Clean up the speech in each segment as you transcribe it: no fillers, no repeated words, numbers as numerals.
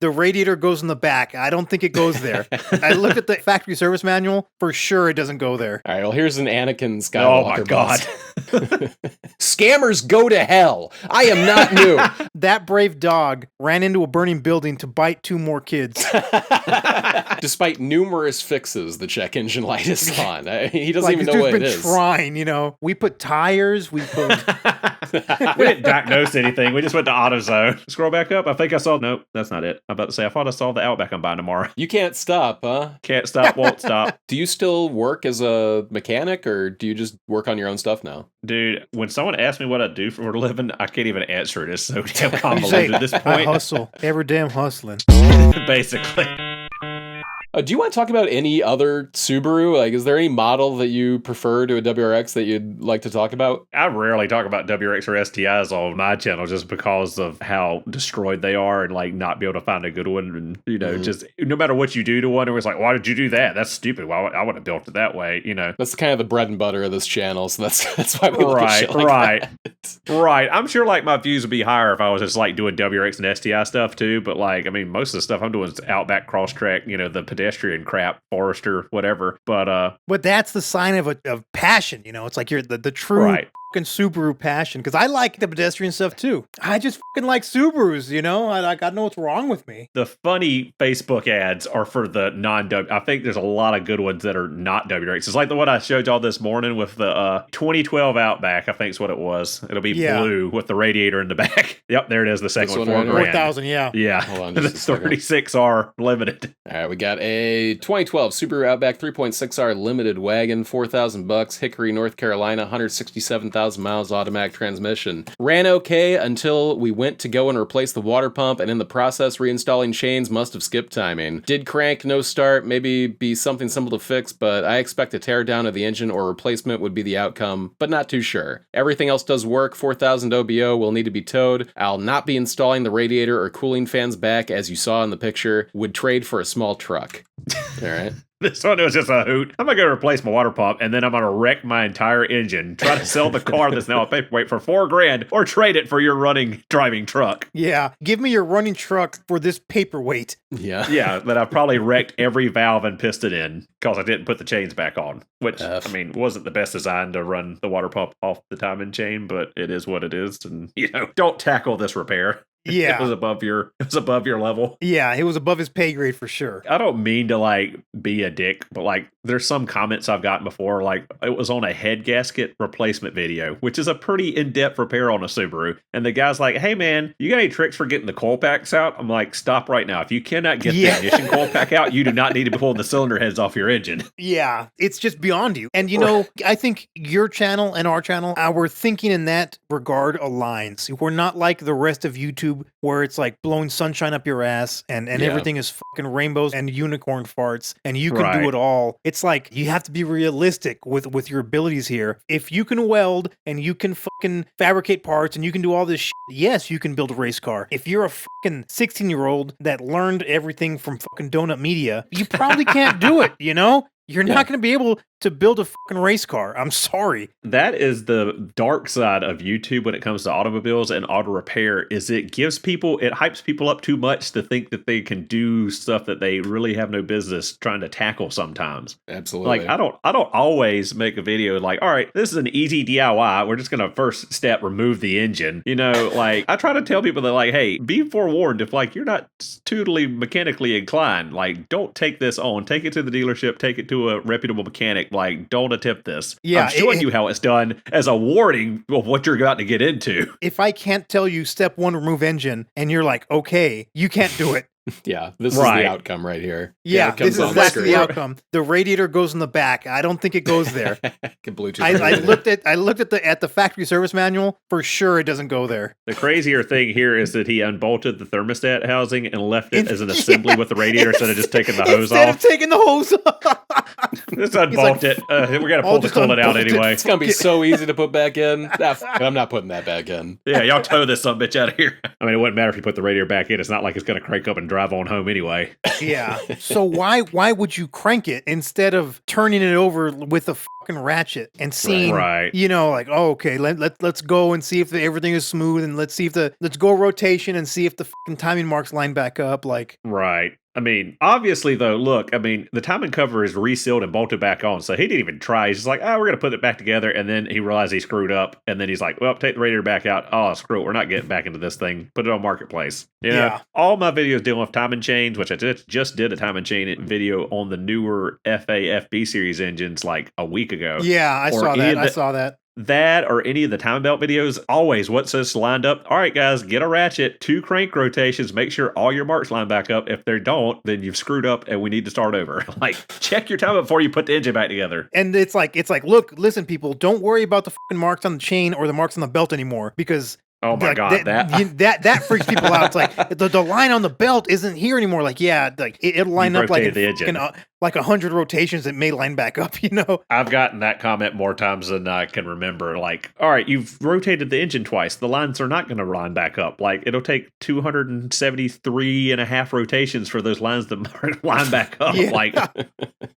The radiator goes in the back. I don't think it goes there. I looked at the factory service manual. For sure, it doesn't go there. All right, well, here's an Anakin Skywalker. Oh my God. Scammers go to hell. I am not new. That brave dog ran into a burning building to bite 2 more kids. Despite numerous fixes, the check engine light is on. He doesn't Like, even this know dude's what it been is. trying, you know. We put tires, we put... We didn't diagnose anything. We just went to AutoZone. Scroll back up. I think I saw... Nope, that's not it. I'm about to say, I thought I saw the Outback I'm buying tomorrow. You can't stop, huh? Can't stop, won't stop. Do you still work as a mechanic, or do you just work on your own stuff now? Dude, when someone asks me what I do for a living, I can't even answer it. It's so damn You convoluted say, at this I point. hustle. Every damn hustling. Basically. Do you want to talk about any other Subaru? Like, is there any model that you prefer to a WRX that you'd like to talk about? I rarely talk about WRX or STIs on my channel just because of how destroyed they are and like not be able to find a good one. And, you know, just no matter what you do to one, it was like, why did you do that? That's stupid. Why I would have built it that way, you know? That's kind of the bread and butter of this channel. So that's why we look at shit like that. Right. I'm sure like my views would be higher if I was just like doing WRX and STI stuff too. But like, I mean, most of the stuff I'm doing is Outback, Crosstreks, you know, the pedestrian crap, Forester, whatever. But that's the sign of passion, you know. It's like you're the true fucking Subaru passion. Because I like the pedestrian stuff too. I just fucking like Subarus, you know. I don't know what's wrong with me. The funny Facebook ads are for the non-W. I think there's a lot of good ones that are not WRX. It's like the one I showed y'all this morning with the 2012 Outback. I think is what it was. It'll be blue with the radiator in the back. Yep, there it is. The second one, $4,000. 4,000, yeah. Yeah. Hold on, The just a 36R limited. All right, we got a 2012 Subaru Outback 3.6R limited wagon, $4,000, Hickory, North Carolina, 167,000 miles, automatic transmission. Ran okay until we went to go and replace the water pump, and in the process, reinstalling chains must have skipped timing. Did crank, no start, maybe be something simple to fix, but I expect a tear down of the engine or replacement would be the outcome, but not too sure. Everything else does work. 4,000 OBO will need to be towed. I'll not be installing the radiator or cooling fans back, as you saw in the picture. Would trade for a small truck. All right. This one was just a hoot. I'm going to replace my water pump, and then I'm going to wreck my entire engine, try to sell the car that's now a paperweight for $4,000, or trade it for your driving truck. Yeah, give me your running truck for this paperweight. Yeah. Yeah, that I probably wrecked every valve and piston in because I didn't put the chains back on, which, I mean, wasn't the best design to run the water pump off the timing chain, but it is what it is. And, you know, don't tackle this repair. Yeah. It was above your level. Yeah, it was above his pay grade for sure. I don't mean to like be a dick, but like there's some comments I've gotten before, like it was on a head gasket replacement video, which is a pretty in-depth repair on a Subaru. And the guy's like, hey man, you got any tricks for getting the coil packs out? I'm like, stop right now. If you cannot get the ignition coil pack out, you do not need to be pulling the cylinder heads off your engine. Yeah, it's just beyond you. And you know, I think your channel and our channel, our thinking in that regard aligns. We're not like the rest of YouTube where it's like blowing sunshine up your ass and everything is fucking rainbows and unicorn farts and you can do it all. It's like you have to be realistic with your abilities here. If you can weld and you can fucking fabricate parts and you can do all this shit, yes, you can build a race car. If you're a fucking 16-year-old that learned everything from fucking Donut Media, you probably can't do it, you know? You're not going to be able to build a fucking race car. I'm sorry. That is the dark side of YouTube when it comes to automobiles and auto repair, is it hypes people up too much to think that they can do stuff that they really have no business trying to tackle sometimes. Absolutely. Like I don't always make a video like, all right, this is an easy DIY. We're just going to first step remove the engine. You know, like I try to tell people that like, hey, be forewarned if like you're not totally mechanically inclined, like don't take this on. Take it to the dealership, take it to a reputable mechanic. Like, don't attempt this. Yeah, I'm showing you how it's done as a warning of what you're about to get into. If I can't tell you step 1, remove engine, and you're like, okay, you can't do it. Yeah, this is the outcome right here. Yeah, this is exactly the outcome. The radiator goes in the back. I don't think it goes there. I looked at the factory service manual. For sure, it doesn't go there. The crazier thing here is that he unbolted the thermostat housing and left it as an assembly with the radiator instead of just taking the hose off. Instead of taking the hose off. Just unbolt it. We're gonna pull the coolant out anyway. It's gonna be so easy to put back in. I'm not putting that back in. Yeah, y'all tow this son bitch out of here. I mean, it wouldn't matter if you put the radiator back in. It's not like it's gonna crank up and drive on home anyway. Yeah. So why would you crank it instead of turning it over with a fucking ratchet and seeing, Right. like, oh, okay, let's go and see if everything is smooth, and let's go rotation and see if the fucking timing marks line back up. Like, Right. I mean, obviously, though, look, I mean, the timing cover is resealed and bolted back on, so he didn't even try. He's just like, we're going to put it back together, and then he realized he screwed up, and then he's like, well, take the radiator back out. Oh, screw it. We're not getting back into this thing. Put it on Marketplace. Yeah. All my videos dealing with timing chains, which I just did a timing chain video on the newer FB series engines like a week ago. Yeah, I saw that. That or any of the time belt videos, always what's this lined up? All right, guys, get a ratchet, 2 crank rotations, make sure all your marks line back up. If they don't, then you've screwed up and we need to start over. Like, check your time before you put the engine back together. And it's like, look, listen, people, don't worry about the fucking marks on the chain or the marks on the belt anymore, because oh my god, that freaks people out. It's like the line on the belt isn't here anymore. Like, yeah, like it'll line up like the engine. Like 100 rotations. It may line back up. I've gotten that comment more times than I can remember. Like, all right, you've rotated the engine twice. The lines are not going to line back up. Like, it'll take 273 and a half rotations for those lines to line back up. Yeah. Like,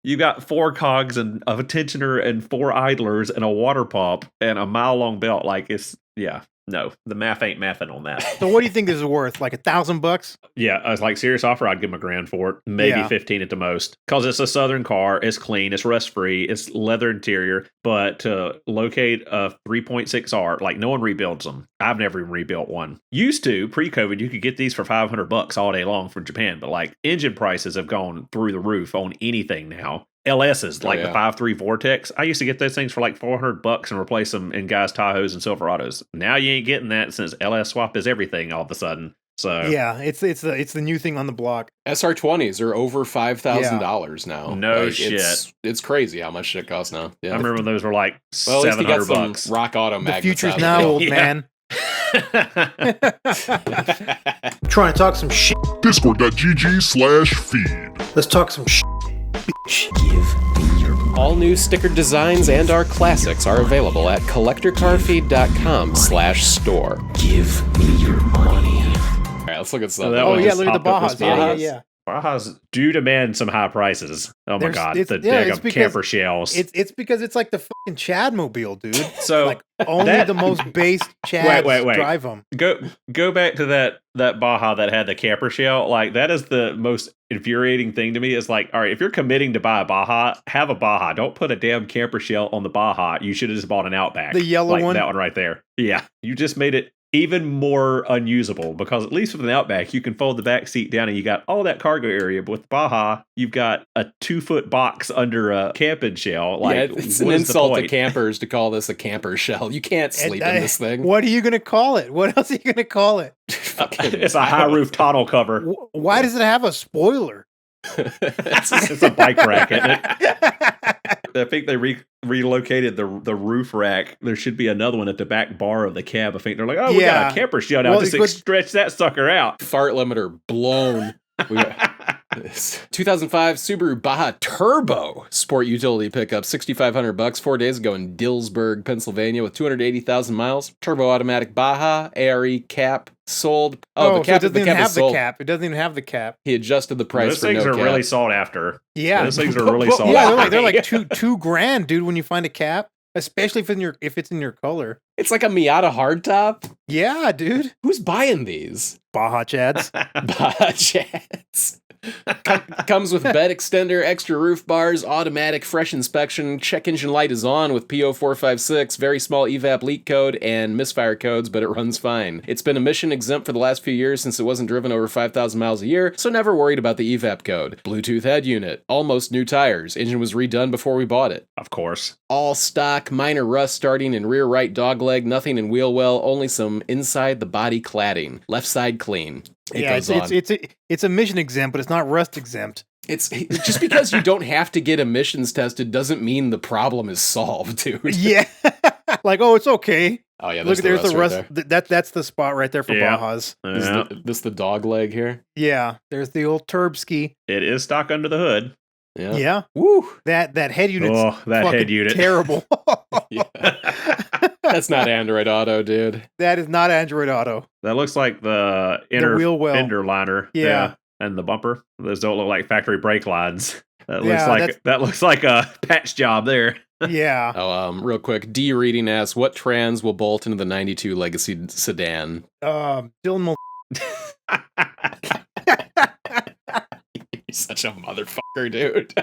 you got 4 cogs and a tensioner and 4 idlers and a water pump and a mile-long belt. Like, no, the math ain't mathing on that. So what do you think this is worth? Like $1,000? Yeah, I was like, serious offer, I'd give him $1,000 for it. Maybe 15 at the most. Because it's a Southern car, it's clean, it's rust-free, it's leather interior. But to locate a 3.6R, like, no one rebuilds them. I've never even rebuilt one. Used to, pre-COVID, you could get these for $500 all day long from Japan. But, like, engine prices have gone through the roof on anything now. LS's, like the 5.3 Vortex. I used to get those things for like $400 and replace them in guys' Tahoes and Silverados. Now you ain't getting that since LS swap is everything all of a sudden. So yeah, it's the new thing on the block. SR20s are over $5,000 now. No shit. It's crazy how much shit costs now. Yeah. I remember when those were like well, at least you got $700. some Rock Auto magnets. The future's now, old man. Trying to talk some shit. Discord.gg/feed. Let's talk some shit. All new sticker designs and our classics are available at collectorcarfeed.com/store. Give me your money. All right, let's look at some. Oh yeah, look at the Bajas. Yeah. Bajas do demand some high prices. Oh my god, the daggum camper shells. It's because it's like the fucking Chad mobile, dude. So like only the most base Chads drive them. Go back to that Baja that had the camper shell. Like, that is the most infuriating thing to me. Is like, all right, if you're committing to buy a Baja, have a Baja. Don't put a damn camper shell on the Baja. You should have just bought an Outback. The yellow one? That one right there. Yeah. You just made it even more unusable, because at least with an Outback, you can fold the back seat down and you got all that cargo area. But with Baja, you've got a 2-foot box under a camping shell. Like, yeah, it's an insult to campers to call this a camper shell. You can't sleep in this thing. What are you going to call it? What else are you going to call it? It's a high roof tonneau cover. Why does it have a spoiler? It's a bike rack, isn't it? I think they relocated the roof rack. There should be another one at the back bar of the cab. I think they're like, we got a camper shell now. Just stretch that sucker out. Fart limiter blown. We got 2005 Subaru Baja Turbo sport utility pickup, $6,500 4 days ago in Dillsburg, Pennsylvania, with 280,000 miles. Turbo automatic Baja, ARE cap, sold. The cap, so it doesn't even have the cap. It doesn't even have the cap. He adjusted the price. Those for things no are cap. really sought after. Yeah, those things are really sought after. They're like $2,000, dude. When you find a cap, especially if it's in your color. It's like a Miata hardtop. Yeah, dude. Who's buying these? Baja Chads. Baja Chads. Comes with bed extender, extra roof bars, automatic fresh inspection, check engine light is on with P0456, very small evap leak code and misfire codes, but it runs fine. It's been emission exempt for the last few years since it wasn't driven over 5,000 miles a year, so never worried about the evap code. Bluetooth head unit, almost new tires, engine was redone before we bought it. Of course. All stock, minor rust starting in rear right dogleg, nothing in wheel well, only some inside the body cladding. Left side clean. It's emission exempt, but it's not rust exempt. It's just because you don't have to get emissions tested doesn't mean the problem is solved, dude. Yeah, like, it's okay. Oh yeah, look, there's the rust. That's the spot right there for Bajas. Yeah. This the dog leg here. Yeah, there's the old Turbski. It is stock under the hood. Yeah. Woo. That head unit. Head unit. Terrible. That's not Android Auto, dude. That is not Android Auto. That looks like the inner wheel well fender liner. Yeah. and the bumper. Those don't look like factory brake lines. That Yeah, looks like a patch job there. Yeah. Oh, real quick, D reading asks, what trans will bolt into the 92 Legacy sedan? Dylan You're such a motherfucker, dude.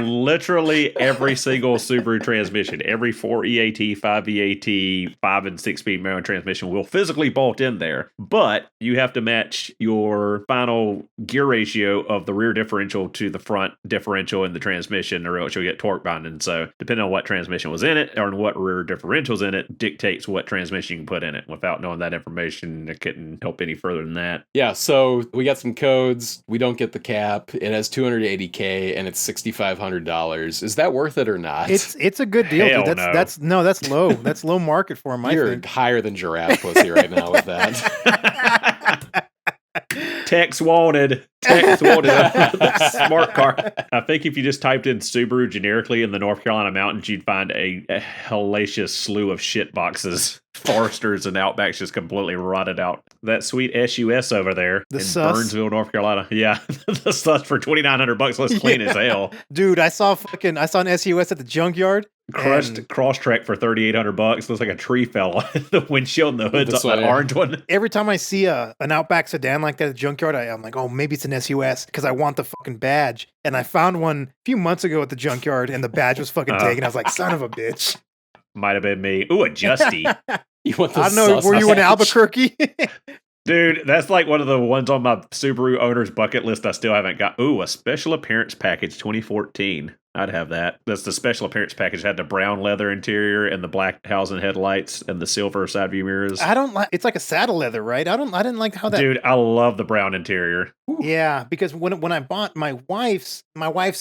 Literally every single Subaru transmission, every 4 EAT, 5 EAT, 5 and 6-speed manual transmission will physically bolt in there, but you have to match your final gear ratio of the rear differential to the front differential in the transmission, or else you'll get torque binding. So depending on what transmission was in it, or what rear differential's in it, dictates what transmission you can put in it. Without knowing that information, I couldn't help any further than that. Yeah, so we got some codes. We don't get the cap. It has 280K and it's $6,500. Is that worth it or not? It's a good deal, Hell dude. That's low. That's low market for him. You're higher than giraffe pussy right now with that. Text wanted. Smart car. I think if you just typed in Subaru generically in the North Carolina mountains, you'd find a hellacious slew of shit boxes. Foresters and Outbacks just completely rotted out. That sweet SUS over there in Burnsville, North Carolina. Yeah, the sus for $2,900 looks clean as hell. Dude, I saw an SUS at the junkyard. Crushed Crosstrek for $3,800. Looks like a tree fell on the windshield and the hood's up that orange one. Every time I see an Outback sedan like that at the junkyard, I'm like, oh, maybe it's an SUS because I want the fucking badge. And I found one a few months ago at the junkyard and the badge was fucking taken. I was like, son of a bitch. Might have been me. Ooh, a Justy. You want the I don't know. Were you in Albuquerque? Dude, that's like one of the ones on my Subaru owner's bucket list I still haven't got. Ooh, a special appearance package 2014. I'd have that. That's the special appearance package. It had the brown leather interior and the black housing headlights and the silver side view mirrors. I don't like. It's like a saddle leather, right? I didn't like how that. Dude, I love the brown interior. Yeah, because when I bought my wife's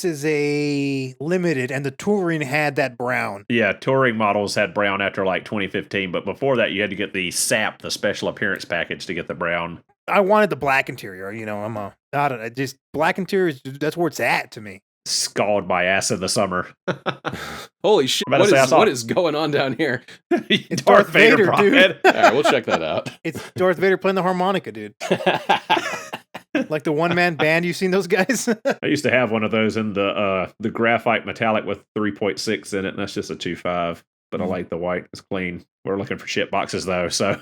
is a limited, and the touring had that brown. Yeah, touring models had brown after like 2015, but before that, you had to get the SAP, the special appearance package, to get the brown. I wanted the black interior. You know, I don't know, just black interior. That's where it's at to me. Scald my ass in the summer. Holy shit, what is going on down here? It's Darth Vader, dude. All right, we'll check that out. It's Darth Vader playing the harmonica, dude. Like the one-man band. You seen those guys? I used to have one of those in the graphite metallic with 3.6 in it, and that's just a 2.5. But I like the white. It's clean. We're looking for shit boxes, though, so...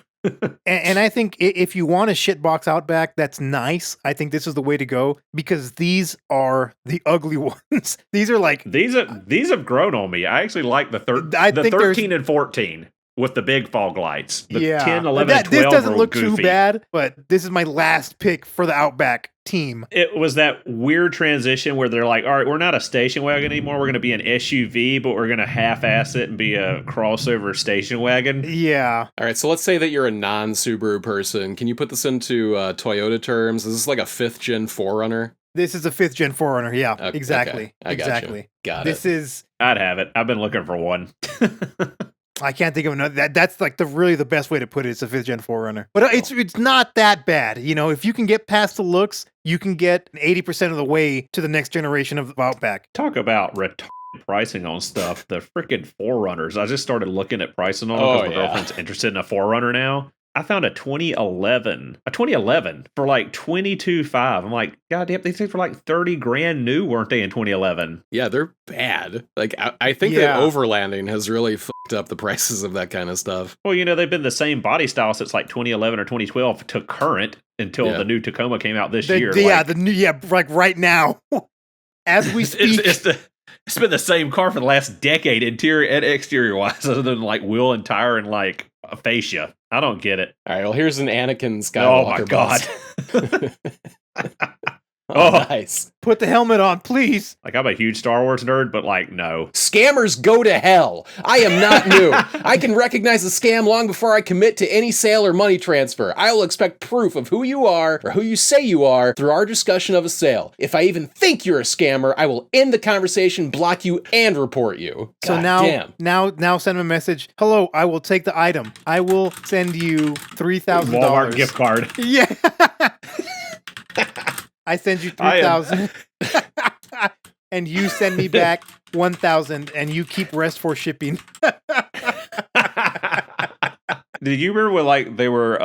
and I think if you want a shitbox Outback that's nice, I think this is the way to go, because these are the ugly ones. These are like these have grown on me. I actually like the 13 and 14 with the big fog lights. The 10, 11, and 12 this doesn't look goofy. too bad, but this is my last pick for the Outback team. It was that weird transition where they're like, all right, we're not a station wagon anymore. We're going to be an SUV, but we're going to half-ass it and be a crossover station wagon. Yeah. All right, so let's say that you're a non-Subaru person. Can you put this into Toyota terms? Is this like a 5th-gen 4Runner? This is a 5th-gen 4Runner, yeah. Okay, exactly. I got exactly. You. Got this it. is... I'd have it. I've been looking for one. I can't think of another. That's like really the best way to put it. It's a 5th-gen 4Runner. But it's not that bad. You know, if you can get past the looks, you can get 80% of the way to the next generation of Outback. Talk about retarded pricing on stuff. The freaking 4Runners. I just started looking at pricing on them because my girlfriend's interested in a 4Runner now. I found a 2011 for like $22,500. I'm like, God damn, these things were like $30,000 new, weren't they, in 2011? Yeah, they're bad. Like, I think that overlanding has really fucked up the prices of that kind of stuff. Well, you know, they've been the same body style since like 2011 or 2012 to current until the new Tacoma came out this year. Like right now, as we speak. It's been the same car for the last decade, interior and exterior wise, other than like wheel and tire and like a fascia. I don't get it. All right, well, here's an Anakin Skywalker. Oh my god. Nice. Put the helmet on, please. Like, I'm a huge Star Wars nerd, but like, no. Scammers go to hell. I am not new. I can recognize a scam long before I commit to any sale or money transfer. I will expect proof of who you are or who you say you are through our discussion of a sale. If I even think you're a scammer, I will end the conversation, block you, and report you. So now send him a message. Hello, I will take the item. I will send you $3,000. Walmart gift card. Yeah. I send you $3,000, and you send me back $1,000, and you keep rest for shipping. Did you remember when like they were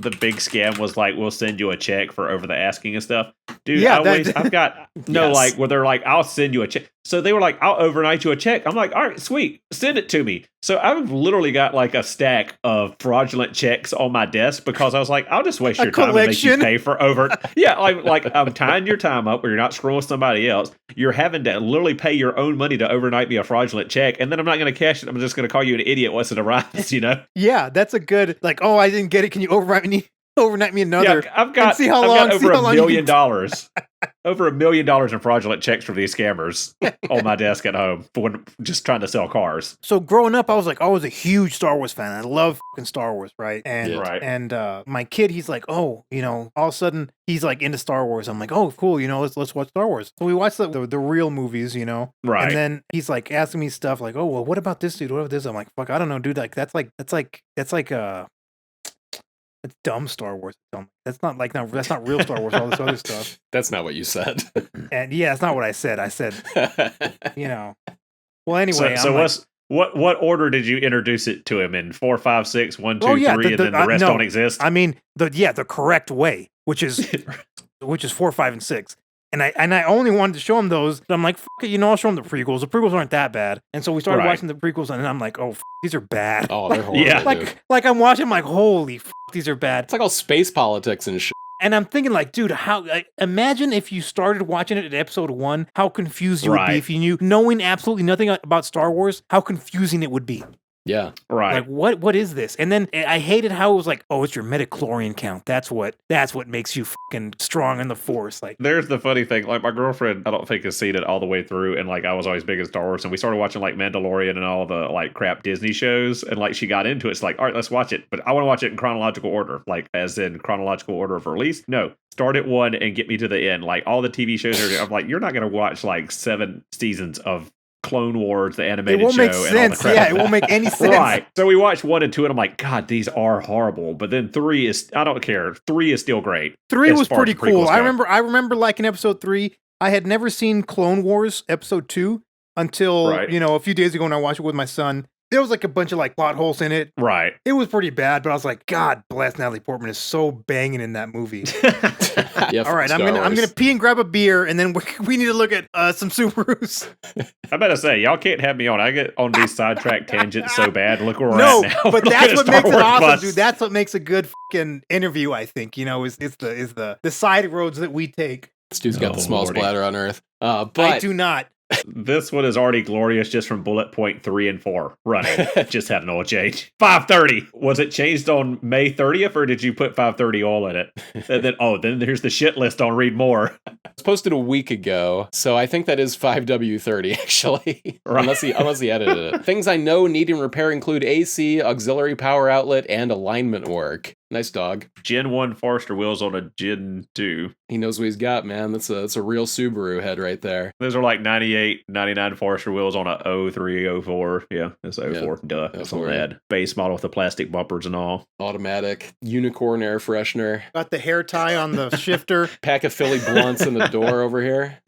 the big scam was like, we'll send you a check for over the asking and stuff. Dude, Yeah, I've got Yes. like where they're like, I'll send you a check. So they were like, I'll overnight you a check. I'm like, all right, sweet, send it to me. So I've literally got like a stack of fraudulent checks on my desk because I was like, I'll just waste your time and make you pay for over. Yeah, like I'm tying your time up where you're not screwing with somebody else. You're having to literally pay your own money to overnight me a fraudulent check, and then I'm not going to cash it. I'm just going to call you an idiot once it arrives. You know? Yeah, that's a good like. Oh, I didn't get it. Can you overnight me another? Yeah, I've got see how I've long- got see over how $1 long you million can- over $1 million in fraudulent checks from these scammers on my desk at home for when just trying to sell cars. So growing up, I was a huge Star Wars fan. I love fucking Star Wars, right? And Yeah. Right. and my kid, he's like, oh, all of a sudden he's like into Star Wars. I'm like, oh, cool, let's watch Star Wars. So we watched the real movies, Right. And then he's like asking me stuff like, oh, well, what about this dude? What about this? I'm like, fuck, I don't know, dude. Like that's dumb Star Wars. Dumb. That's not real Star Wars. All this other stuff. That's not what you said. And yeah, that's not what I said. I said, Well, anyway, So I'm what order did you introduce it to him in? 4, 5, 6, 1, 2, Oh, yeah, 3, and then the rest no. don't exist? I mean, the correct way, which is 4, 5, and 6. And I only wanted to show him those. But I'm like, fuck it, I'll show him the prequels. The prequels aren't that bad. And so we started Right. watching the prequels, and I'm like, oh, these are bad. Oh, they're horrible. Yeah. dude. Like I'm watching, I'm like, holy, these are bad. It's like all space politics and shit. And I'm thinking, like, dude, imagine if you started watching it at episode 1, how confused you would be Right. if you knew, knowing absolutely nothing about Star Wars, how confusing it would be. Yeah. Right. Like, what is this? And then I hated how it was like, oh, it's your midichlorian count. That's what makes you fucking strong in the Force. Like, There's the funny thing, like my girlfriend, I don't think has seen it all the way through, and like I was always big in Star Wars, and we started watching like Mandalorian and all the like crap Disney shows, and like she got into it. It's like, all right, let's watch it, but I want to watch it in chronological order, like as in chronological order of release. No, start at 1 and get me to the end. Like all the TV shows are. I'm like, you're not gonna watch like 7 seasons of Clone Wars, the animated it won't show, make and all the sense. crap. Yeah, it won't make any sense. Right. So we watched 1 and 2, and I'm like, God, these are horrible. But then 3 is, I don't care. 3 is still great. 3 as was far as pretty the prequels cool. I go. remember liking episode 3. I had never seen Clone Wars episode 2 until, Right. a few days ago when I watched it with my son. There was like a bunch of like plot holes in it. Right. It was pretty bad, but I was like, God bless Natalie Portman is so banging in that movie. Yeah. All right, I'm gonna pee and grab a beer, and then we need to look at some Subarus. I better say, y'all can't have me on. I get on these sidetrack tangents so bad. Look where we're No, at now. but We're that's looking what at makes Star it Wars awesome, Plus. dude. That's what makes a good fucking interview. I think is the side roads that we take. This dude's got Oh, the smallest Lordy. bladder on Earth. I But do not. This one is already glorious just from bullet point 3 and 4 running. Just had an oil change. 530. Was it changed on May 30th, or did you put 530 oil in it? And then there's the shit list on read more. it's posted a week ago, so I think that is 5W30 actually. Right. unless he edited it. Things I know needing repair include AC, auxiliary power outlet, and alignment work. Nice dog. Gen 1 Forester wheels on a Gen 2. He knows what he's got, man. That's a real Subaru head right there. Those are like 98, 99 Forester wheels on a 03, 04. Yeah, it's 04. Yeah, Duh. That's on 04, that. Base model with the plastic bumpers and all. Automatic, unicorn air freshener, Got the hair tie on the shifter. pack of Philly blunts in the door over here.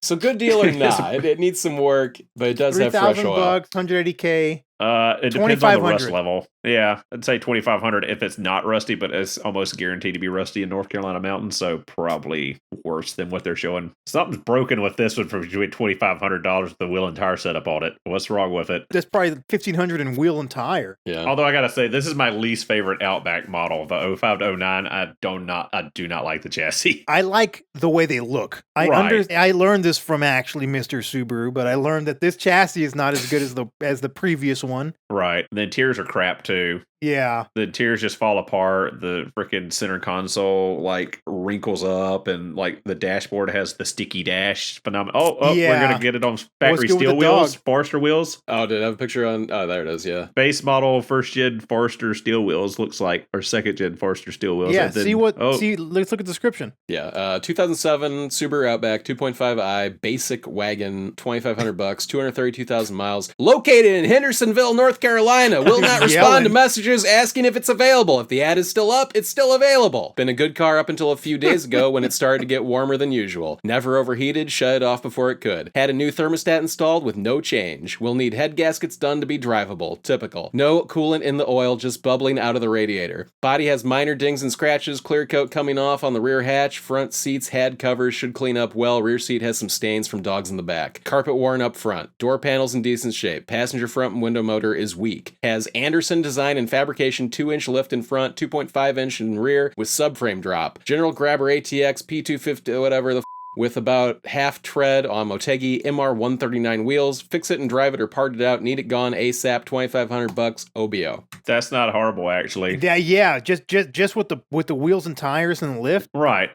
So good deal or not, it needs some work, but it does have fresh oil. $3,000, 180K. It depends on the rust 2,500. level. Yeah, I'd say 2,500 if it's not rusty, but it's almost guaranteed to be rusty in North Carolina mountains, so probably worse than what they're showing. Something's broken with this one for between $2,500 with the wheel and tire setup on it. What's wrong with it? That's probably $1,500 in wheel and tire. Yeah. Although I gotta say, this is my least favorite Outback model, the 05 to 09. I do not like the chassis. I like the way they look. Right. I learned this from actually Mr. Subaru, but I learned that this chassis is not as good as the previous one. Right. The interiors are crap too. Yeah. The interiors just fall apart. The freaking center console like wrinkles up, and like the dashboard has the sticky dash phenomenon. Oh, Yeah. we're gonna get it on factory good with steel the wheels, dog? Forester wheels. Oh, did I have a picture on? Oh, there it is. Yeah. Base model first gen Forester steel wheels looks like, or second gen Forester steel wheels. Yeah. And then- Let's look at the description. Yeah, 2007 Subaru Outback 2.5i basic wagon, $2,500, 232,000 miles, located in Hendersonville, North Carolina. Will not respond to Yelling. messages just asking if it's available. If the ad is still up, it's still available. Been a good car up until a few days ago when it started to get warmer than usual. Never overheated, shut it off before it could. Had a new thermostat installed with no change. Will need head gaskets done to be drivable. Typical. No coolant in the oil, just bubbling out of the radiator. Body has minor dings and scratches, clear coat coming off on the rear hatch. Front seats had covers, should clean up well. Rear seat has some stains from dogs in the back. Carpet worn up front. Door panels in decent shape. Passenger front and window motor is weak. Has Anderson design and fabrication 2-inch lift in front, 2.5-inch in rear with subframe drop. General Grabber ATX P250, whatever the with about half tread on Motegi MR139 wheels. Fix it and drive it or part it out. Need it gone ASAP. $2,500 OBO. That's not horrible, actually. Yeah. Just with the wheels and tires and the lift. Right.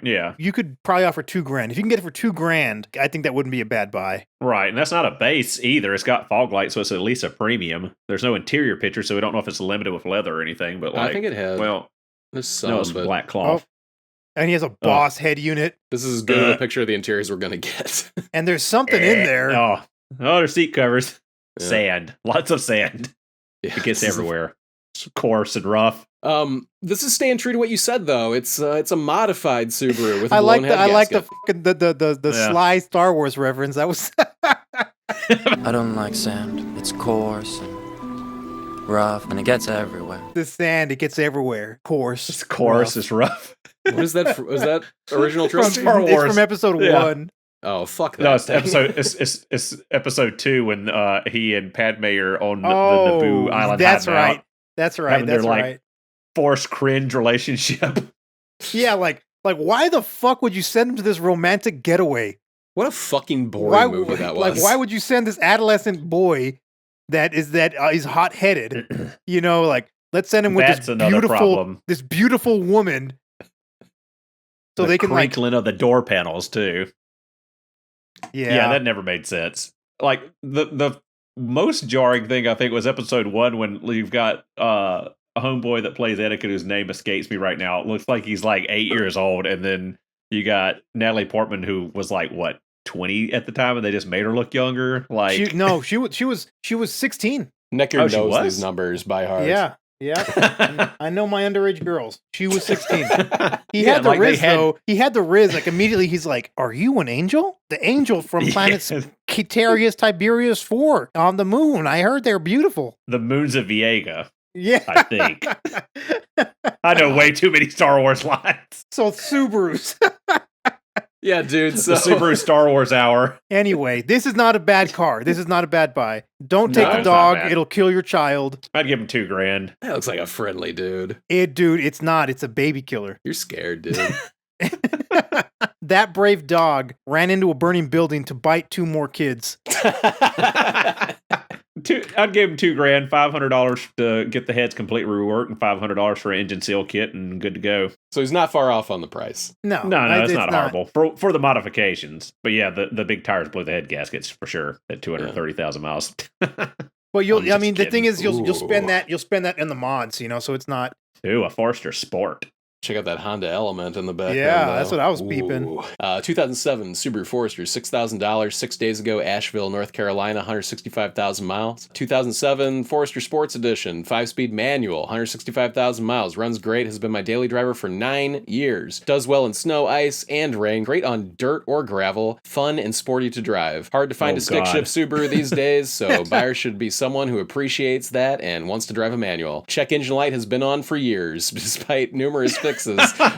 Yeah. You could probably offer $2,000. If you can get it for $2,000, I think that wouldn't be a bad buy. Right, and that's not a base either. It's got fog lights, so it's at least a premium. There's no interior picture, so we don't know if it's limited with leather or anything. But I think it has. Well, there's some, no, it's black cloth. Oh. And he has a Boss head unit. This is as good of a picture of the interiors we're going to get. And there's something in there. Oh, there's seat covers. Yeah. Sand. Lots of sand. Yeah, It gets everywhere. It's coarse and rough. This is staying true to what you said, though. It's a modified Subaru with a I like blown head the gasket. fucking the sly Star Wars reference. That was I don't like sand. It's coarse and rough, and it gets everywhere. the sand. It gets everywhere. Coarse. It's coarse. rough. It's rough. What is that? Was that original From, trilogy? Star it's Wars. from episode Yeah. 1. Oh, fuck that. No, it's thing. episode. It's episode 2 when he and Padme are on the Oh, Naboo Island. that's hiding out, right. That's right. having their, That's like, right. Forced cringe relationship. Yeah, like why the fuck would you send him to this romantic getaway? What a fucking boring movie that was. Like, why would you send this adolescent boy that is hot headed? You know, like let's send him with That's this another problem. beautiful woman, so The they can like crinkling of the door panels too. yeah. That never made sense. Like the most jarring thing I think was episode 1 when you've got a homeboy that plays Etiquette whose name escapes me right now. It looks like he's like 8 years old, and then you got Natalie Portman who was like 20 at the time, and they just made her look younger. Like she was 16. Netgear she knows was? these numbers by heart. Yeah. I know my underage girls. She was 16. He Yeah, had the like they Riz had- though. He had the Riz. Like immediately, he's like, "Are you an angel? The angel from planets Quitarius Tiberius 4 on the moon? I heard they're beautiful." the moons of Viega. Yeah, I think. I know way too many Star Wars lines. So Subarus. Yeah, dude. So The Subaru Star Wars hour. Anyway, this is not a bad car. This is not a bad buy. Don't take No, the it's not dog. bad. It'll kill your child. I'd give him $2,000. that looks like a friendly dude. Dude, it's not. It's a baby killer. You're scared, dude. That brave dog ran into a burning building to bite 2 more kids. I'd give him $2,000, $500 to get the heads completely reworked, and $500 for an engine seal kit, and good to go. So he's not far off on the price. No, No, it's not horrible for the modifications. But yeah, the big tires blew the head gaskets for sure at 230,000 miles. Well, I'm I just mean, the thing kidding. is, you'll spend Ooh. that in the mods, you know. So it's not. Ooh, a Forester Sport. Check out that Honda Element in the background. Yeah, though. that's what I was peeping. Ooh. 2007 Subaru Forester, $6,000, 6 days ago, Asheville, North Carolina, 165,000 miles. 2007 Forester Sports Edition, 5-speed manual, 165,000 miles. Runs great, has been my daily driver for 9 years. Does well in snow, ice, and rain. Great on dirt or gravel. Fun and sporty to drive. Hard to find Oh, a stick God. shift Subaru these days, so buyers should be someone who appreciates that and wants to drive a manual. Check engine light has been on for years, despite numerous fixes.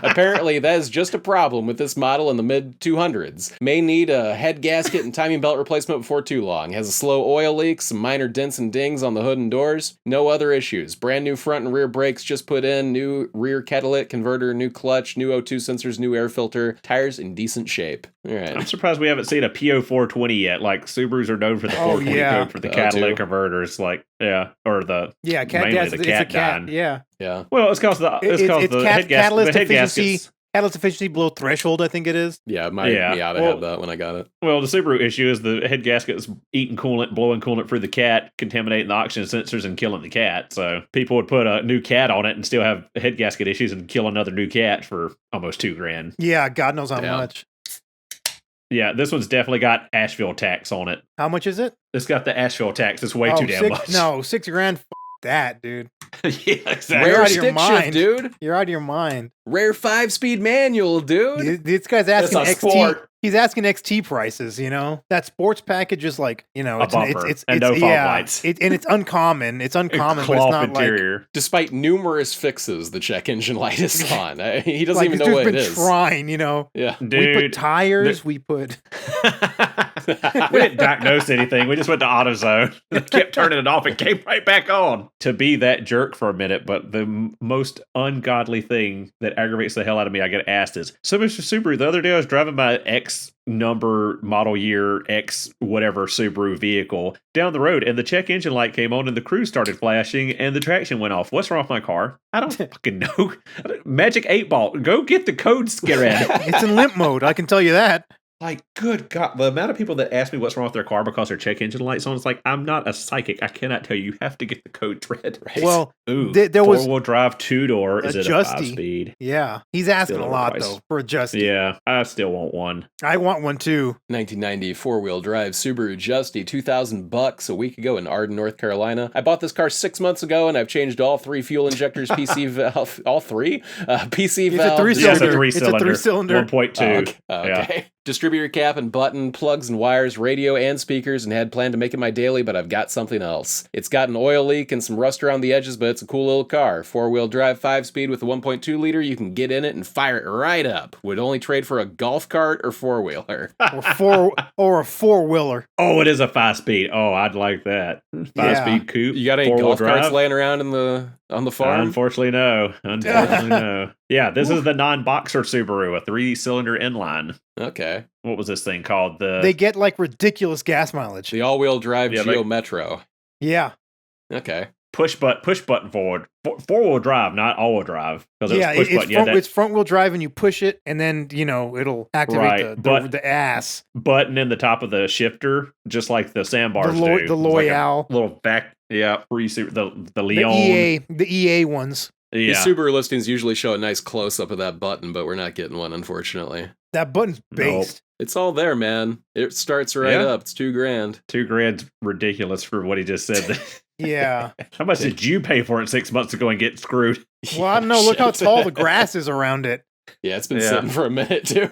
Apparently, that is just a problem with this model in the mid-200s. May need a head gasket and timing belt replacement before too long. Has a slow oil leak, some minor dents and dings on the hood and doors. No other issues. Brand new front and rear brakes just put in, new rear catalytic converter, new clutch, new O2 sensors, new air filter. Tires in decent shape. All right. I'm surprised we haven't seen a PO420 yet. Like, Subarus are known for the 420 yeah. code for the The catalytic O2. converters. Like, yeah, or the Cat, mainly the it's cat a cat. dyne. Yeah, Yeah. Well, it's because the head catalyst the head efficiency. gaskets. Catalyst efficiency below threshold, I think it is. Yeah, my Yeah. Miata Well- had that when I got it. Well, the Subaru issue is the head gasket's eating coolant, blowing coolant through the cat, contaminating the oxygen sensors, and killing the cat. So people would put a new cat on it and still have head gasket issues and kill another new cat for almost $2,000. Yeah, God knows how Yeah. much. Yeah, this one's definitely got Asheville tax on it. How much is it? It's got the Asheville tax. It's way too damn much. No, $6,000. that, dude. Yeah, exactly. You're Rare out of your stick shift, mind. dude. You're out of your mind. Rare 5-speed manual, dude. This guy's asking a XT. sport. He's asking XT prices. You know that sports package is like A bumper and no fog lights. And it's uncommon. It's uncommon, but it's Cloth not like interior. Despite numerous fixes, the check engine light is on. He doesn't like even this know dude's what been it is. trying. You know, Yeah. we Dude, put tires. We put we didn't diagnose anything. We just went to AutoZone, kept turning it off, and came right back on. To be that jerk for a minute, but the most ungodly thing that aggravates the hell out of me, I get asked is, so Mr. Subaru, the other day I was driving my X number, model year, X whatever Subaru vehicle down the road, and the check engine light came on, and the cruise started flashing, and the traction went off. What's wrong with my car? I don't fucking know. Magic 8 Ball. Go get the code scared. it's in limp mode. I can tell you that. Like, good God, the amount of people that ask me what's wrong with their car because their check engine light's on, it's like, I'm not a psychic. I cannot tell you. You have to get the code thread. Right? Well, ooh, there was four-wheel drive 2-door. Is it a Justy. 5-speed? Yeah, he's asking Still a lot overpriced. though for a Justy. Yeah, I still want one. I want one too. 1990 four-wheel drive Subaru Justy, $2,000 a week ago in Arden, North Carolina. I bought this car 6 months ago, and I've changed all 3 fuel injectors, PC valve, all 3 PC It's valve. a 3-cylinder. Yes, It's a 3-cylinder. 1.2. Okay. Distributor cap and button, plugs and wires, radio and speakers, and had planned to make it my daily, but I've got something else. It's got an oil leak and some rust around the edges, but it's a cool little car. 4-wheel drive, 5-speed with a 1.2 liter. You can get in it and fire it right up. Would only trade for a golf cart or 4-wheeler. or a 4-wheeler. Oh, it is a 5-speed. Oh, I'd like that. 5-speed coupe. You got any 4-wheel golf carts drive? laying around on the farm? Unfortunately, no. No. Yeah, this is the non-boxer Subaru, a 3-cylinder inline. Okay. What was this thing called? They get like ridiculous gas mileage. The all-wheel drive Yeah, Geo Metro. Yeah. Okay. push button forward. 4-wheel drive, not all-wheel drive. Yeah, push button. it's front-wheel drive, and you push it, and then, it'll activate the ass. Button in the top of the shifter, just like the sandbars do. The Loyal. Like little back, the Leon. The EA ones. Yeah. The Subaru listings usually show a nice close-up of that button, but we're not getting one, unfortunately. That button's based. It's all there, man. It starts right up. It's $2,000. $2,000's ridiculous for what he just said. Yeah. How much did you pay for it 6 months ago and get screwed? Well, I don't know. Look how tall the grass is around it. Yeah, it's been sitting for a minute, dude.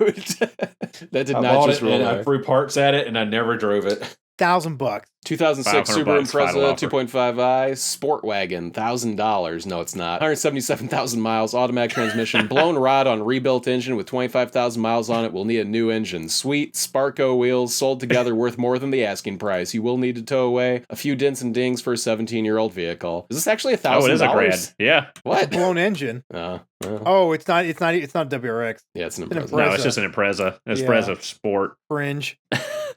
That did not just roll I threw parts at it, and I never drove it. $1,000. 2006 Subaru $500 final Impreza offer. 2.5i Sport Wagon, $1,000. No, it's not. 177,000 miles, automatic transmission, blown rod on rebuilt engine with 25,000 miles on it. Will need a new engine. Sweet Sparco wheels sold together worth more than the asking price. You will need to tow away a few dents and dings for a 17-year-old vehicle. Is this actually $1,000? Oh, it is $1,000. Yeah. What? Blown engine. Well. Oh, it's not WRX. Yeah, it's an It's an Impreza. No, it's just an Impreza. Impreza Sport. Fringe.